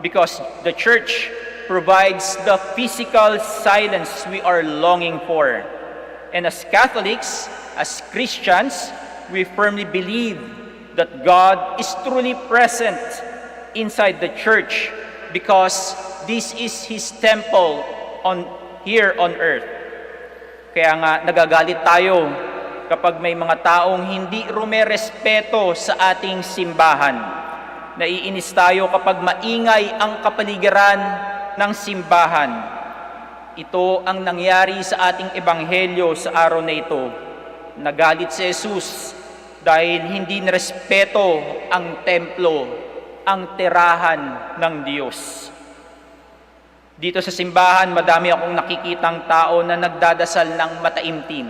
Because the church provides the physical silence we are longing for. And as Catholics, as Christians, we firmly believe that God is truly present inside the church because this is His temple here on earth. Kaya nga nagagalit tayo kapag may mga taong hindi rumerespeto sa ating simbahan. Naiinis tayo kapag maingay ang kapaligiran ng simbahan. Ito ang nangyari sa ating ebanghelyo sa araw na ito. Nagalit si Jesus dahil hindi nirespeto ang templo, ang tirahan ng Diyos. Dito sa simbahan, madami akong nakikitang tao na nagdadasal ng mataimtim.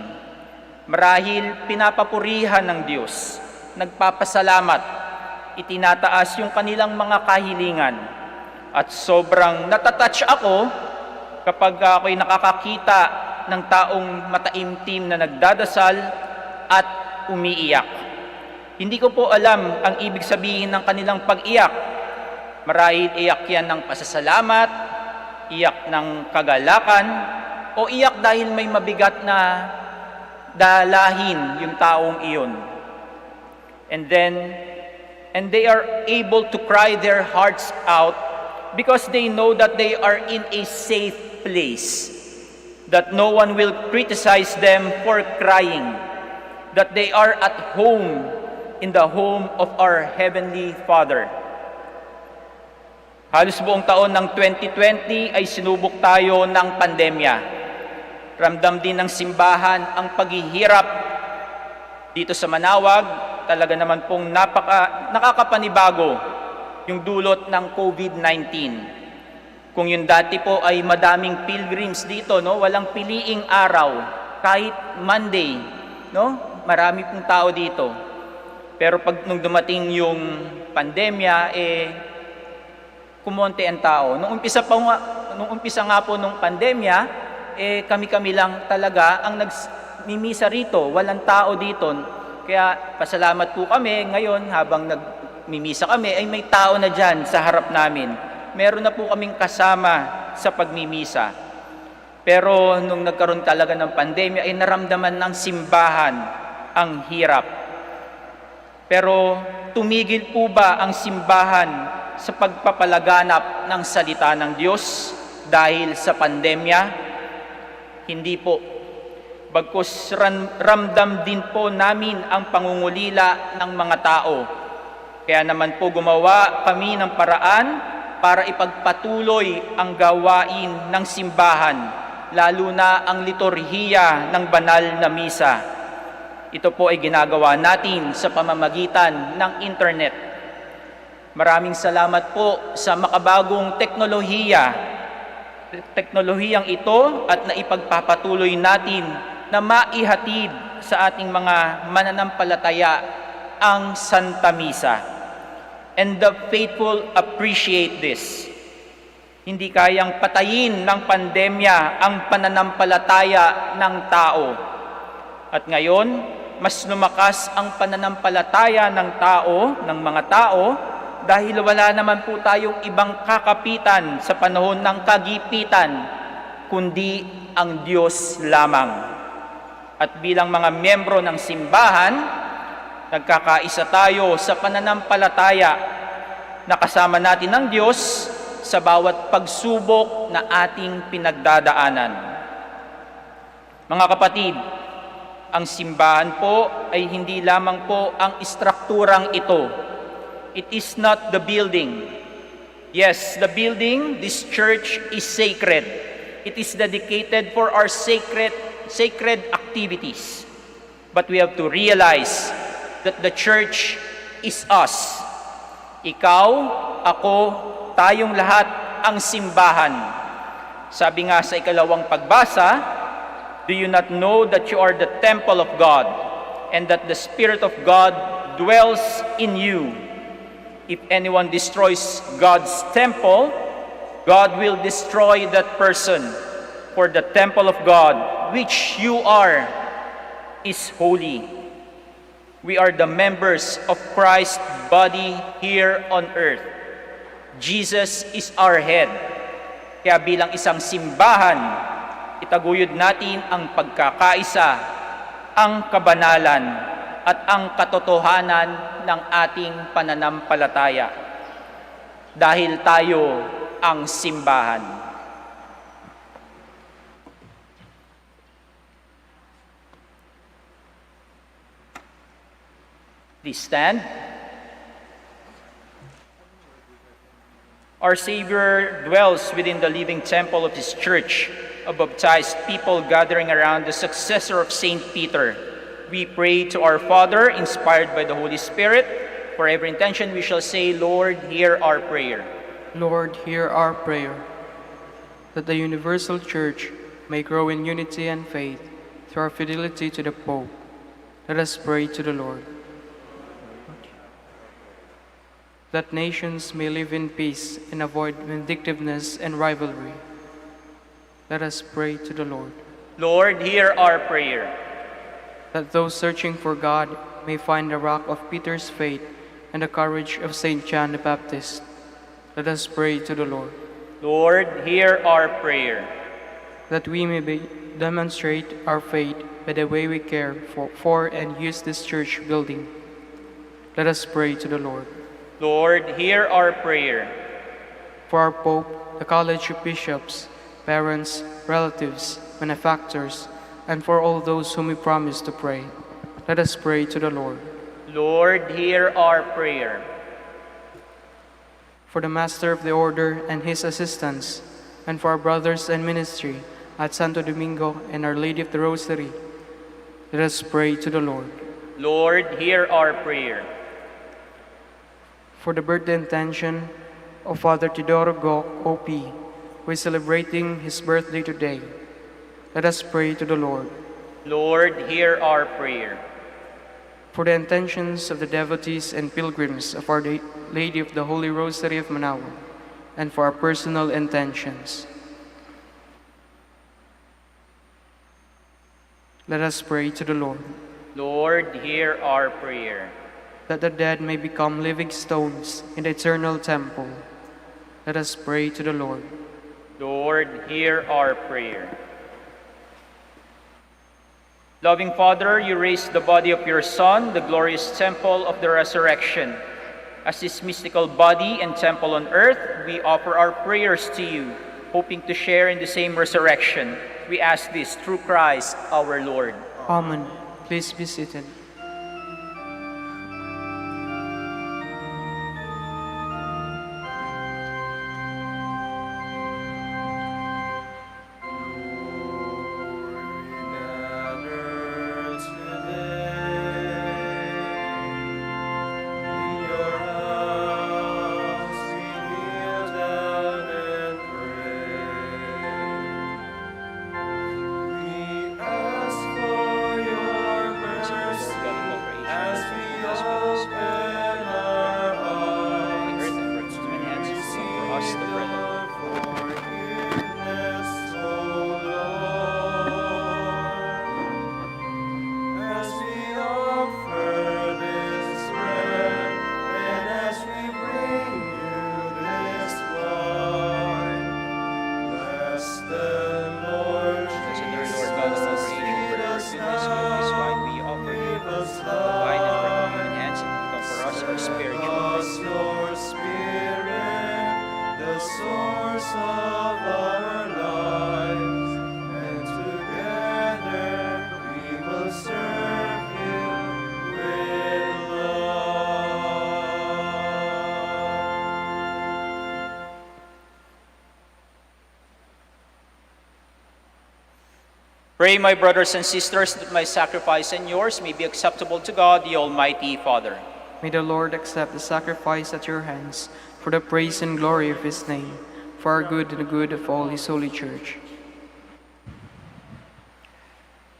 Marahil pinapapurihan ng Diyos, nagpapasalamat, itinataas yung kanilang mga kahilingan. At sobrang natatouch ako kapag ako'y nakakakita ng taong mataimtim na nagdadasal at umiiyak. Hindi ko po alam ang ibig sabihin ng kanilang pag-iyak. Marahil iyak yan ng pasasalamat, iyak ng kagalakan, o iyak dahil may mabigat na dalahin yung taong iyon. And they are able to cry their hearts out because they know that they are in a safe place, that no one will criticize them for crying, that they are at home in the home of our Heavenly Father. Halos buong taon ng 2020 ay sinubok tayo ng pandemya. Ramdam din ng simbahan ang paghihirap dito sa Manaoag. Talaga naman pong nakakapanibago yung dulot ng COVID-19. Kung yung dati po ay madaming pilgrims dito, no? Walang piliing araw, kahit Monday, no? Marami pong tao dito. Pero nung dumating yung pandemya, kumonte ang tao. Nung umpisa nga po nung pandemya, kami-kami lang talaga ang nagmimisa rito. Walang tao dito. Kaya pasalamat po kami ngayon habang nagmimisa kami, ay may tao na dyan sa harap namin. Meron na po kaming kasama sa pagmimisa. Pero nung nagkaroon talaga ng pandemya, ay naramdaman ng simbahan ang hirap. Pero tumigil po ba ang simbahan sa pagpapalaganap ng salita ng Diyos dahil sa pandemya? Hindi po. Bagkus ramdam din po namin ang pangungulila ng mga tao. Kaya naman po gumawa kami ng paraan para ipagpatuloy ang gawain ng simbahan, lalo na ang liturhiya ng banal na misa. Ito po ay ginagawa natin sa pamamagitan ng internet. Maraming salamat po sa makabagong teknolohiyang ito at naipagpapatuloy natin na maihatid sa ating mga mananampalataya ang Santa Misa. And the faithful appreciate this. Hindi kayang patayin ng pandemya ang pananampalataya ng tao. At ngayon, mas lumakas ang pananampalataya ng mga tao, dahil wala naman po tayong ibang kakapitan sa panahon ng kagipitan, kundi ang Diyos lamang. At bilang mga miyembro ng simbahan, nagkakaisa tayo sa pananampalataya na kasama natin ng Diyos sa bawat pagsubok na ating pinagdadaanan. Mga kapatid, ang simbahan po ay hindi lamang po ang istrukturang ito. It is not the building. Yes, the building, this church is sacred. It is dedicated for our sacred activities. But we have to realize that the church is us. Ikaw, ako, tayong lahat ang simbahan. Sabi nga sa ikalawang pagbasa, do you not know that you are the temple of God, and that the Spirit of God dwells in you? If anyone destroys God's temple, God will destroy that person. For the temple of God, which you are, is holy. We are the members of Christ's body here on earth. Jesus is our head. Kaya bilang isang simbahan, itaguyod natin ang pagkakaisa, ang kabanalan, at ang katotohanan ng ating pananampalataya. Dahil tayo ang simbahan. Please stand. Our Savior dwells within the living temple of His church, a baptized people gathering around the successor of Saint Peter. We pray to our Father, inspired by the Holy Spirit. For every intention we shall say, Lord, hear our prayer. Lord, hear our prayer. That the universal church may grow in unity and faith through our fidelity to the Pope. Let us pray to the Lord. That nations may live in peace and avoid vindictiveness and rivalry. Let us pray to the Lord. Lord, hear our prayer. That those searching for God may find the rock of Peter's faith and the courage of St. John the Baptist. Let us pray to the Lord. Lord, hear our prayer. That we may demonstrate our faith by the way we care for and use this church building. Let us pray to the Lord. Lord, hear our prayer. For our Pope, the College of Bishops, parents, relatives, benefactors, and for all those whom we promise to pray, let us pray to the Lord. Lord, hear our prayer. For the Master of the Order and his assistants, and for our brothers in ministry at Santo Domingo and Our Lady of the Rosary, let us pray to the Lord. Lord, hear our prayer. For the birthday intention of Father Teodoro Gok, OP, who is celebrating his birthday today, let us pray to the Lord. Lord, hear our prayer. For the intentions of the devotees and pilgrims of Our Lady of the Holy Rosary of Manaoag, and for our personal intentions, let us pray to the Lord. Lord, hear our prayer. That the dead may become living stones in the eternal temple, let us pray to the Lord. Lord, hear our prayer. Loving Father, you raised the body of your Son, the glorious temple of the resurrection. As his mystical body and temple on earth, we offer our prayers to you, hoping to share in the same resurrection. We ask this through Christ our Lord. Amen. Please be seated. Pray, my brothers and sisters, that my sacrifice and yours may be acceptable to God, the Almighty Father. May the Lord accept the sacrifice at your hands for the praise and glory of his name, for our good and the good of all his holy church.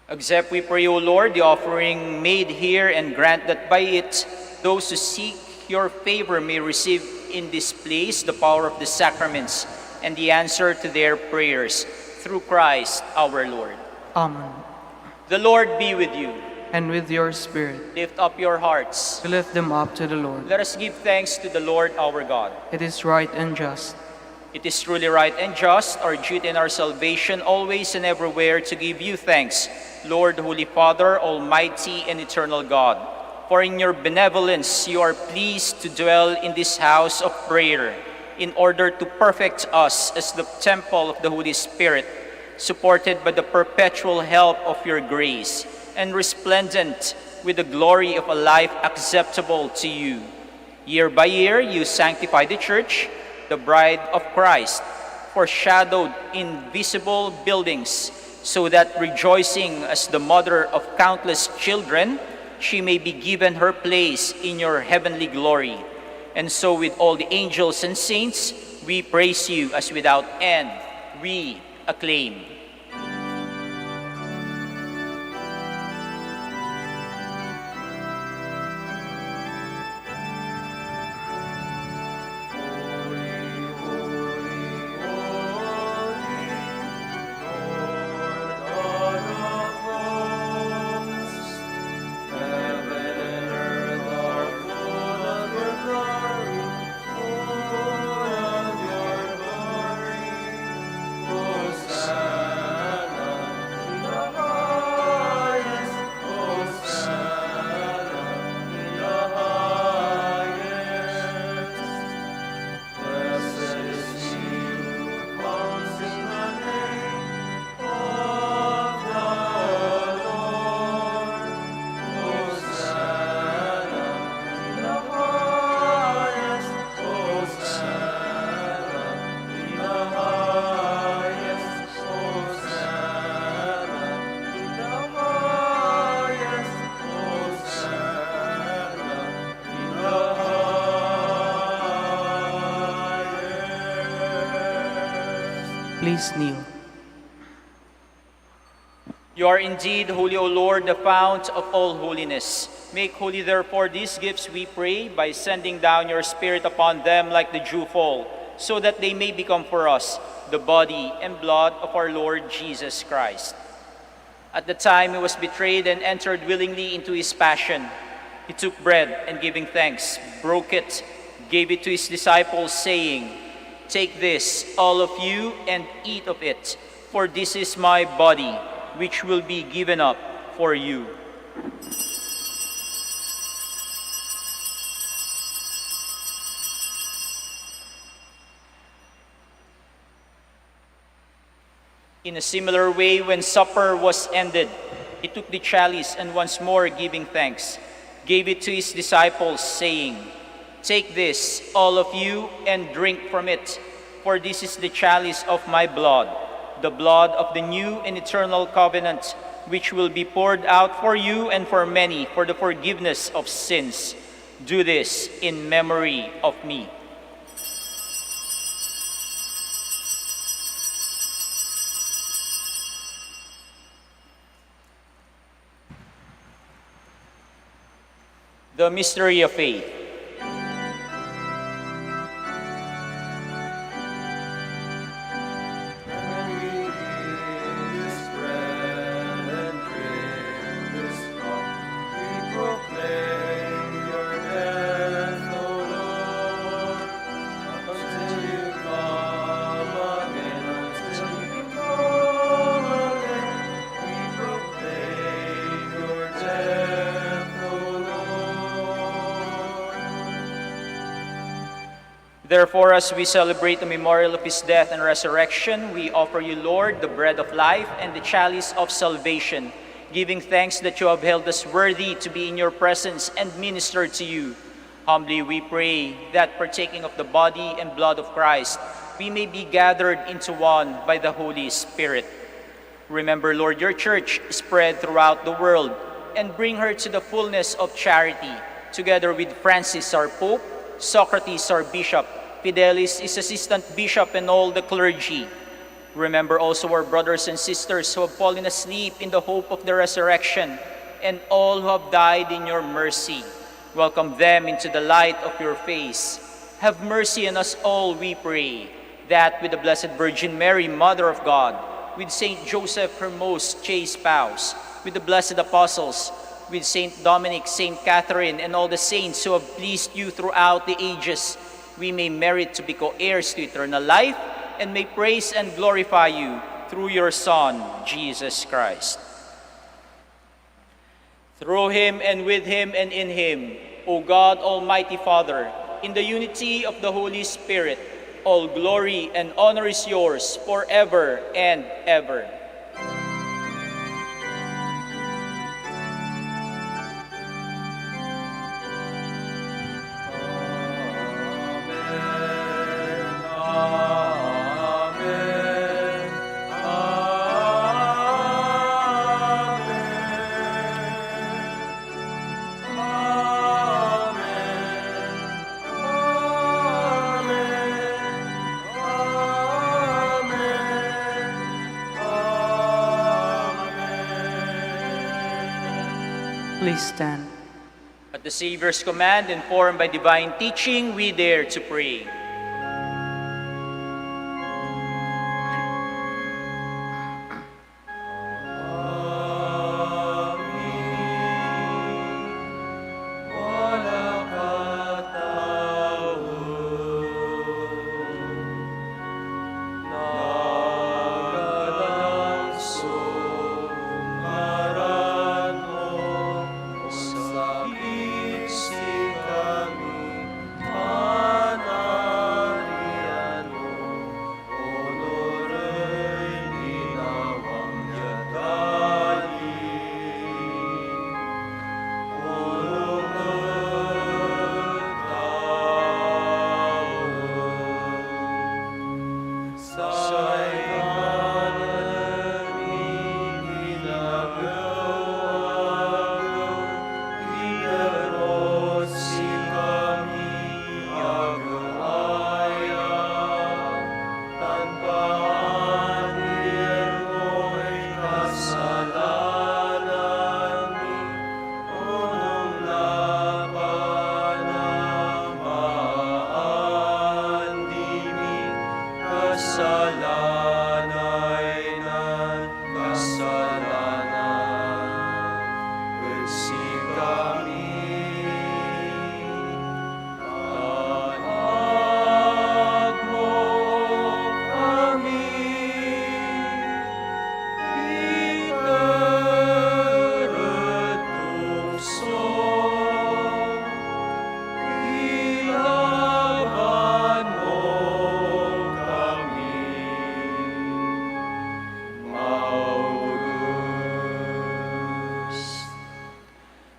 Accept, we pray, O Lord, the offering made here, and grant that by it those who seek your favor may receive in this place the power of the sacraments and the answer to their prayers, through Christ our Lord. Amen. The Lord be with you. And with your spirit, Lift up your hearts. to lift them up to the Lord. Let us give thanks to the Lord our God. It is right and just. It is truly right and just, our duty and our salvation, always and everywhere to give you thanks, Lord, Holy Father, Almighty and eternal God. For in your benevolence you are pleased to dwell in this house of prayer, in order to perfect us as the temple of the Holy Spirit, supported by the perpetual help of your grace, and resplendent with the glory of a life acceptable to you. Year by year, you sanctify the Church, the bride of Christ, foreshadowed in visible buildings, so that rejoicing as the mother of countless children, she may be given her place in your heavenly glory. And so with all the angels and saints, we praise you as without end we acclaim. Please kneel. You are indeed holy, O Lord, the fount of all holiness. Make holy, therefore, these gifts, we pray, by sending down your Spirit upon them like the dewfall, so that they may become for us the body and blood of our Lord Jesus Christ. At the time he was betrayed and entered willingly into his passion, he took bread and, giving thanks, broke it, gave it to his disciples, saying, "Take this, all of you, and eat of it, for this is my body, which will be given up for you. In a similar way, when supper was ended, he took the chalice and once more giving thanks, gave it to his disciples, saying, "Take this, all of you, and drink from it, for this is the chalice of my blood, the blood of the new and eternal covenant, which will be poured out for you and for many for the forgiveness of sins. Do this in memory of me." The mystery of faith. When we eat this bread and drink this cup, we proclaim your death, O Lord, until you come again. Until you come again, we proclaim your death, O Lord. Therefore, as we celebrate the memorial of his death and resurrection, we offer you, Lord, the bread of life and the chalice of salvation, giving thanks that you have held us worthy to be in your presence and minister to you. Humbly we pray that, partaking of the body and blood of Christ, we may be gathered into one by the Holy Spirit. Remember, Lord, your church spread throughout the world, and bring her to the fullness of charity, together with Francis, our Pope, Socrates, our Bishop, Fidelis, his assistant bishop, and all the clergy. Remember also our brothers and sisters who have fallen asleep in the hope of the resurrection, and all who have died in your mercy. Welcome them into the light of your face. Have mercy on us all, we pray, that with the Blessed Virgin Mary, Mother of God, with Saint Joseph, her most chaste spouse, with the blessed apostles, with Saint Dominic, Saint Catherine, and all the saints who have pleased you throughout the ages, we may merit to be co-heirs to eternal life, and may praise and glorify you through your Son, Jesus Christ. Through him, and with him, and in him, O God, Almighty Father, in the unity of the Holy Spirit, all glory and honor is yours forever and ever. Please stand. At the Savior's command, informed by divine teaching, we dare to pray. Mana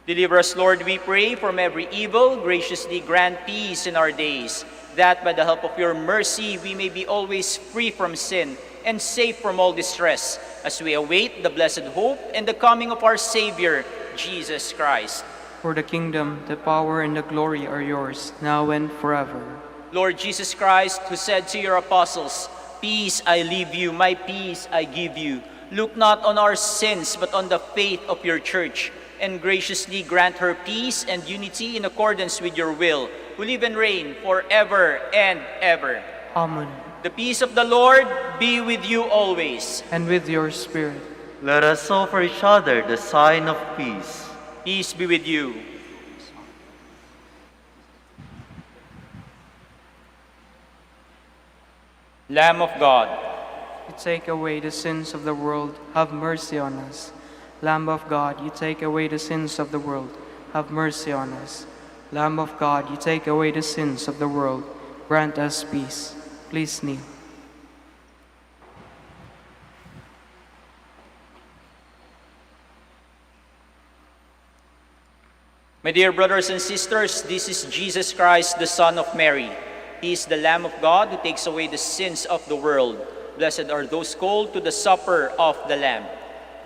Deliver us, Lord, we pray, from every evil. Graciously grant peace in our days, that by the help of your mercy we may be always free from sin and safe from all distress, as we await the blessed hope and the coming of our Savior, Jesus Christ. For the kingdom, the power, and the glory are yours, now and forever. Lord Jesus Christ, who said to your apostles, "Peace I leave you, my peace I give you," look not on our sins, but on the faith of your church, and graciously grant her peace and unity in accordance with your will, who live and reign forever and ever. Amen. The peace of the Lord be with you always. And with your spirit. Let us offer each other the sign of peace. Peace be with you. Lamb of God, You take away the sins of the world, have mercy on us. Lamb of God, you take away the sins of the world, have mercy on us. Lamb of God, you take away the sins of the world, grant us peace. Please kneel. my dear brothers and sisters, this is Jesus Christ, the Son of Mary. He is the Lamb of God who takes away the sins of the world. Blessed are those called to the supper of the Lamb.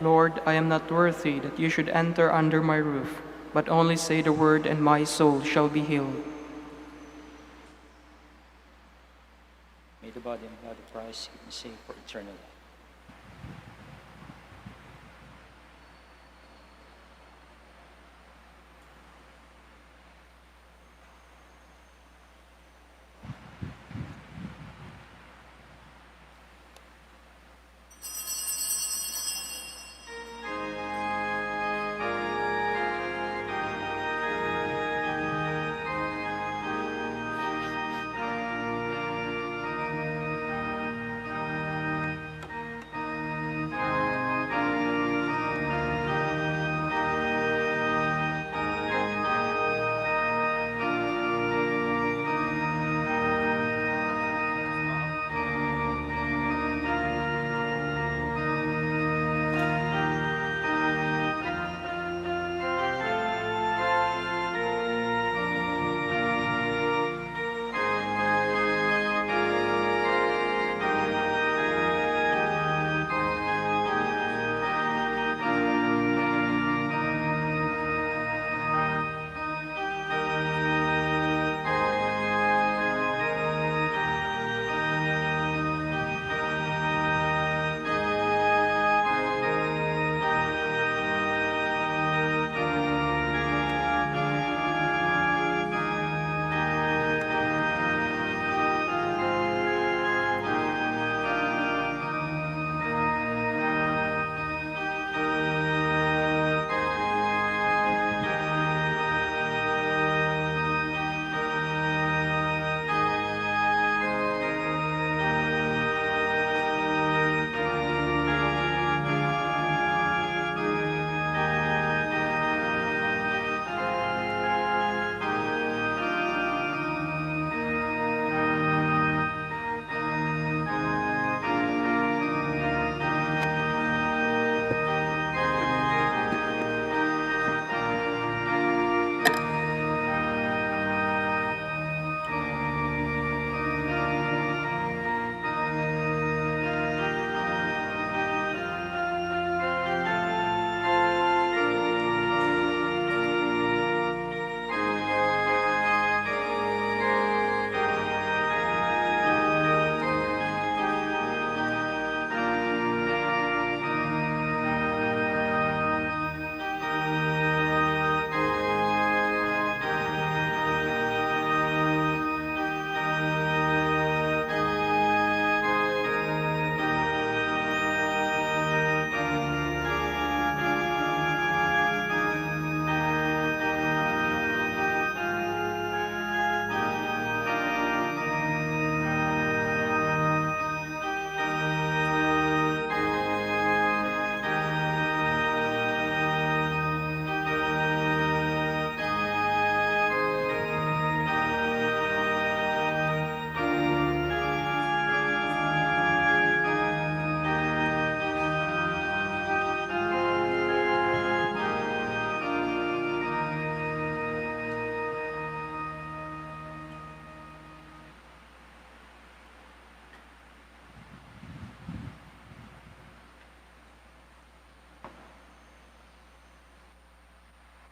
Lord, I am not worthy that you should enter under my roof, but only say the word and my soul shall be healed. May the body and blood of Christ keep me safe for eternal life.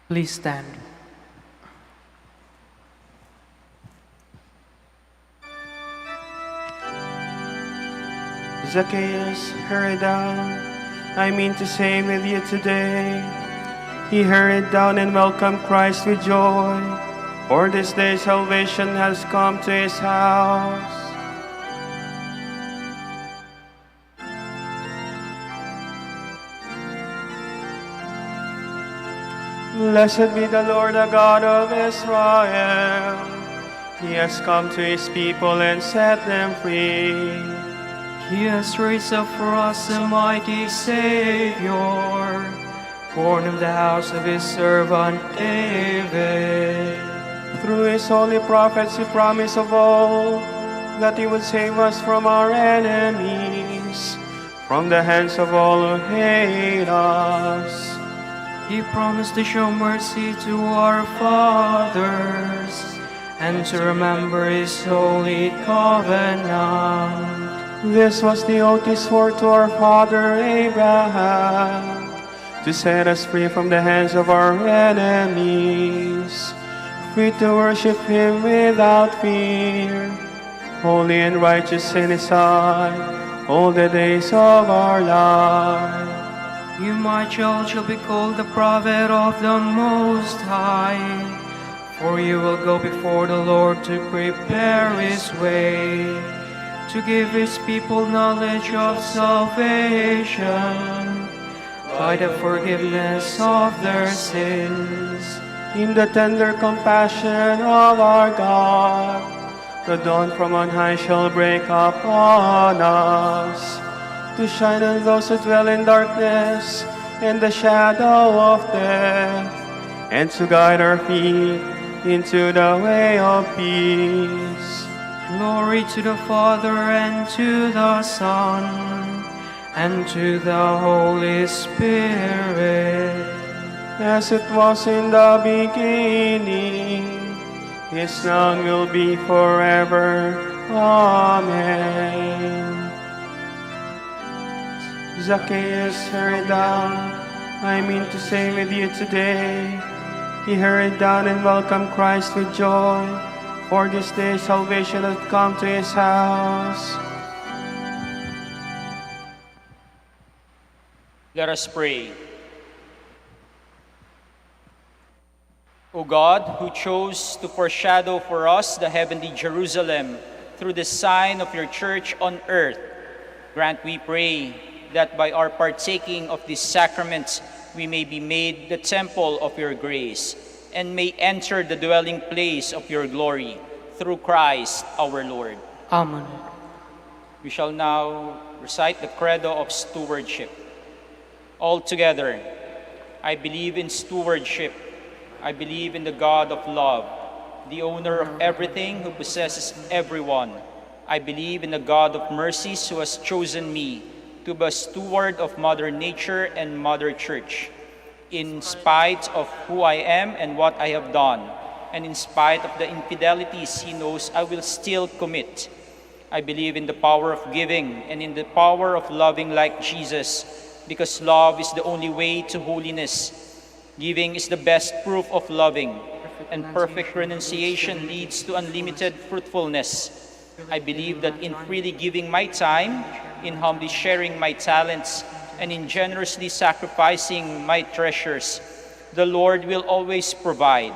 Please stand. Zacchaeus, hurry down. I mean to say with you today. He hurried down and welcomed Christ with joy, for this day salvation has come to his house. Blessed be the Lord, the God of Israel. He has come to his people and set them free. He has raised up for us a mighty Savior, born of the house of his servant David. Through his holy prophets he promised of old that he would save us from our enemies, from the hands of all who hate us. He promised to show mercy to our fathers and to remember his holy covenant. This was the oath he swore to our father Abraham, to set us free from the hands of our enemies, free to worship him without fear, holy and righteous in his sight, all the days of our life. You, my child, shall be called the prophet of the Most High, for you will go before the Lord to prepare his way, to give his people knowledge of salvation by the forgiveness of their sins. In the tender compassion of our God, the dawn from on high shall break upon us, to shine on those who dwell in darkness and the shadow of death, and to guide our feet into the way of peace. Glory to the Father, and to the Son, and to the Holy Spirit. As it was in the beginning, is now and will be forever. Amen. Zacchaeus, hurry down. I mean to say with you today. He hurried down and welcomed Christ with joy, for this day salvation has come to his house. Let us pray. O God, who chose to foreshadow for us the heavenly Jerusalem through the sign of your church on earth, grant, we pray, that by our partaking of this sacrament we may be made the temple of your grace, and may enter the dwelling place of your glory, through Christ our Lord. Amen. We shall now recite the Credo of Stewardship. All together, I believe in stewardship. I believe in the God of love, the owner of everything, who possesses everyone. I believe in the God of mercies, who has chosen me to be a steward of Mother Nature and Mother Church. In spite of who I am and what I have done, and in spite of the infidelities he knows I will still commit, I believe in the power of giving and in the power of loving like Jesus, because love is the only way to holiness. Giving is the best proof of loving, and perfect renunciation leads to unlimited fruitfulness. I believe that in freely giving my time, in humbly sharing my talents, and in generously sacrificing my treasures, the Lord will always provide.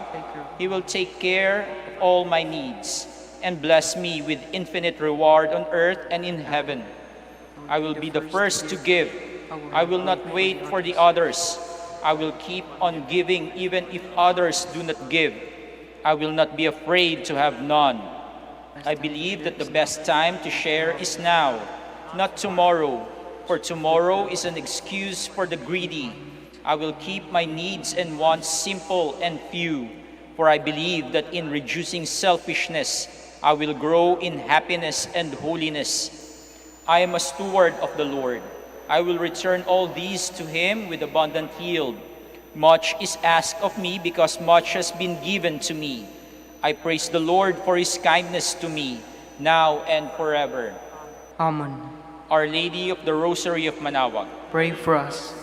He will take care of all my needs and bless me with infinite reward on earth and in heaven. I will be the first to give. I will not wait for the others. I will keep on giving even if others do not give. I will not be afraid to have none. I believe that the best time to share is now, not tomorrow, for tomorrow is an excuse for the greedy. I will keep my needs and wants simple and few, for I believe that in reducing selfishness, I will grow in happiness and holiness. I am a steward of the Lord. I will return all these to him with abundant yield. Much is asked of me because much has been given to me. I praise the Lord for his kindness to me, now and forever. Amen. Our Lady of the Rosary of Manaoag, Pray for us.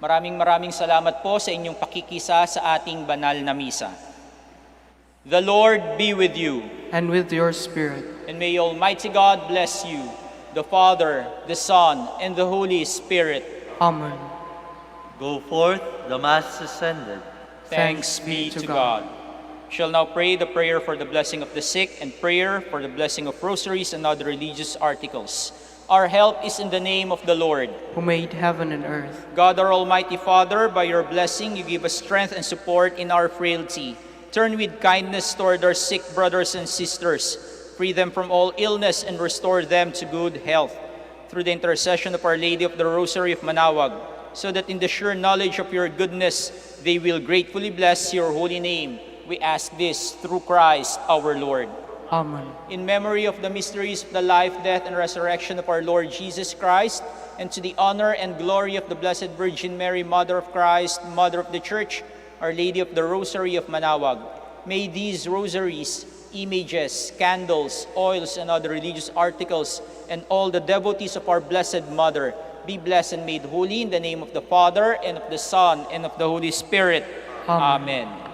Maraming salamat po sa inyong pakikisa sa ating banal na misa. The Lord be with you, And with your spirit. and may Almighty God bless you, the Father, the Son, and the Holy Spirit. Amen. Go forth, the Mass is ended. Thanks be to God. Shall now pray the prayer for the blessing of the sick and prayer for the blessing of rosaries and other religious articles. Our help is in the name of the Lord. Who made heaven and earth. God, our Almighty Father, by your blessing you give us strength and support in our frailty. Turn with kindness toward our sick brothers and sisters. Free them from all illness and restore them to good health. Through the intercession of Our Lady of the Rosary of Manaoag, so that in the sure knowledge of your goodness they will gratefully bless your holy name. We ask this through Christ our Lord. Amen. In memory of the mysteries of the life, death, and resurrection of our Lord Jesus Christ, and to the honor and glory of the Blessed Virgin Mary, Mother of Christ, Mother of the Church, Our Lady of the Rosary of Manaoag, may these rosaries, images, candles, oils, and other religious articles, and all the devotees of our Blessed Mother be blessed and made holy in the name of the Father, and of the Son, and of the Holy Spirit. Amen. Amen.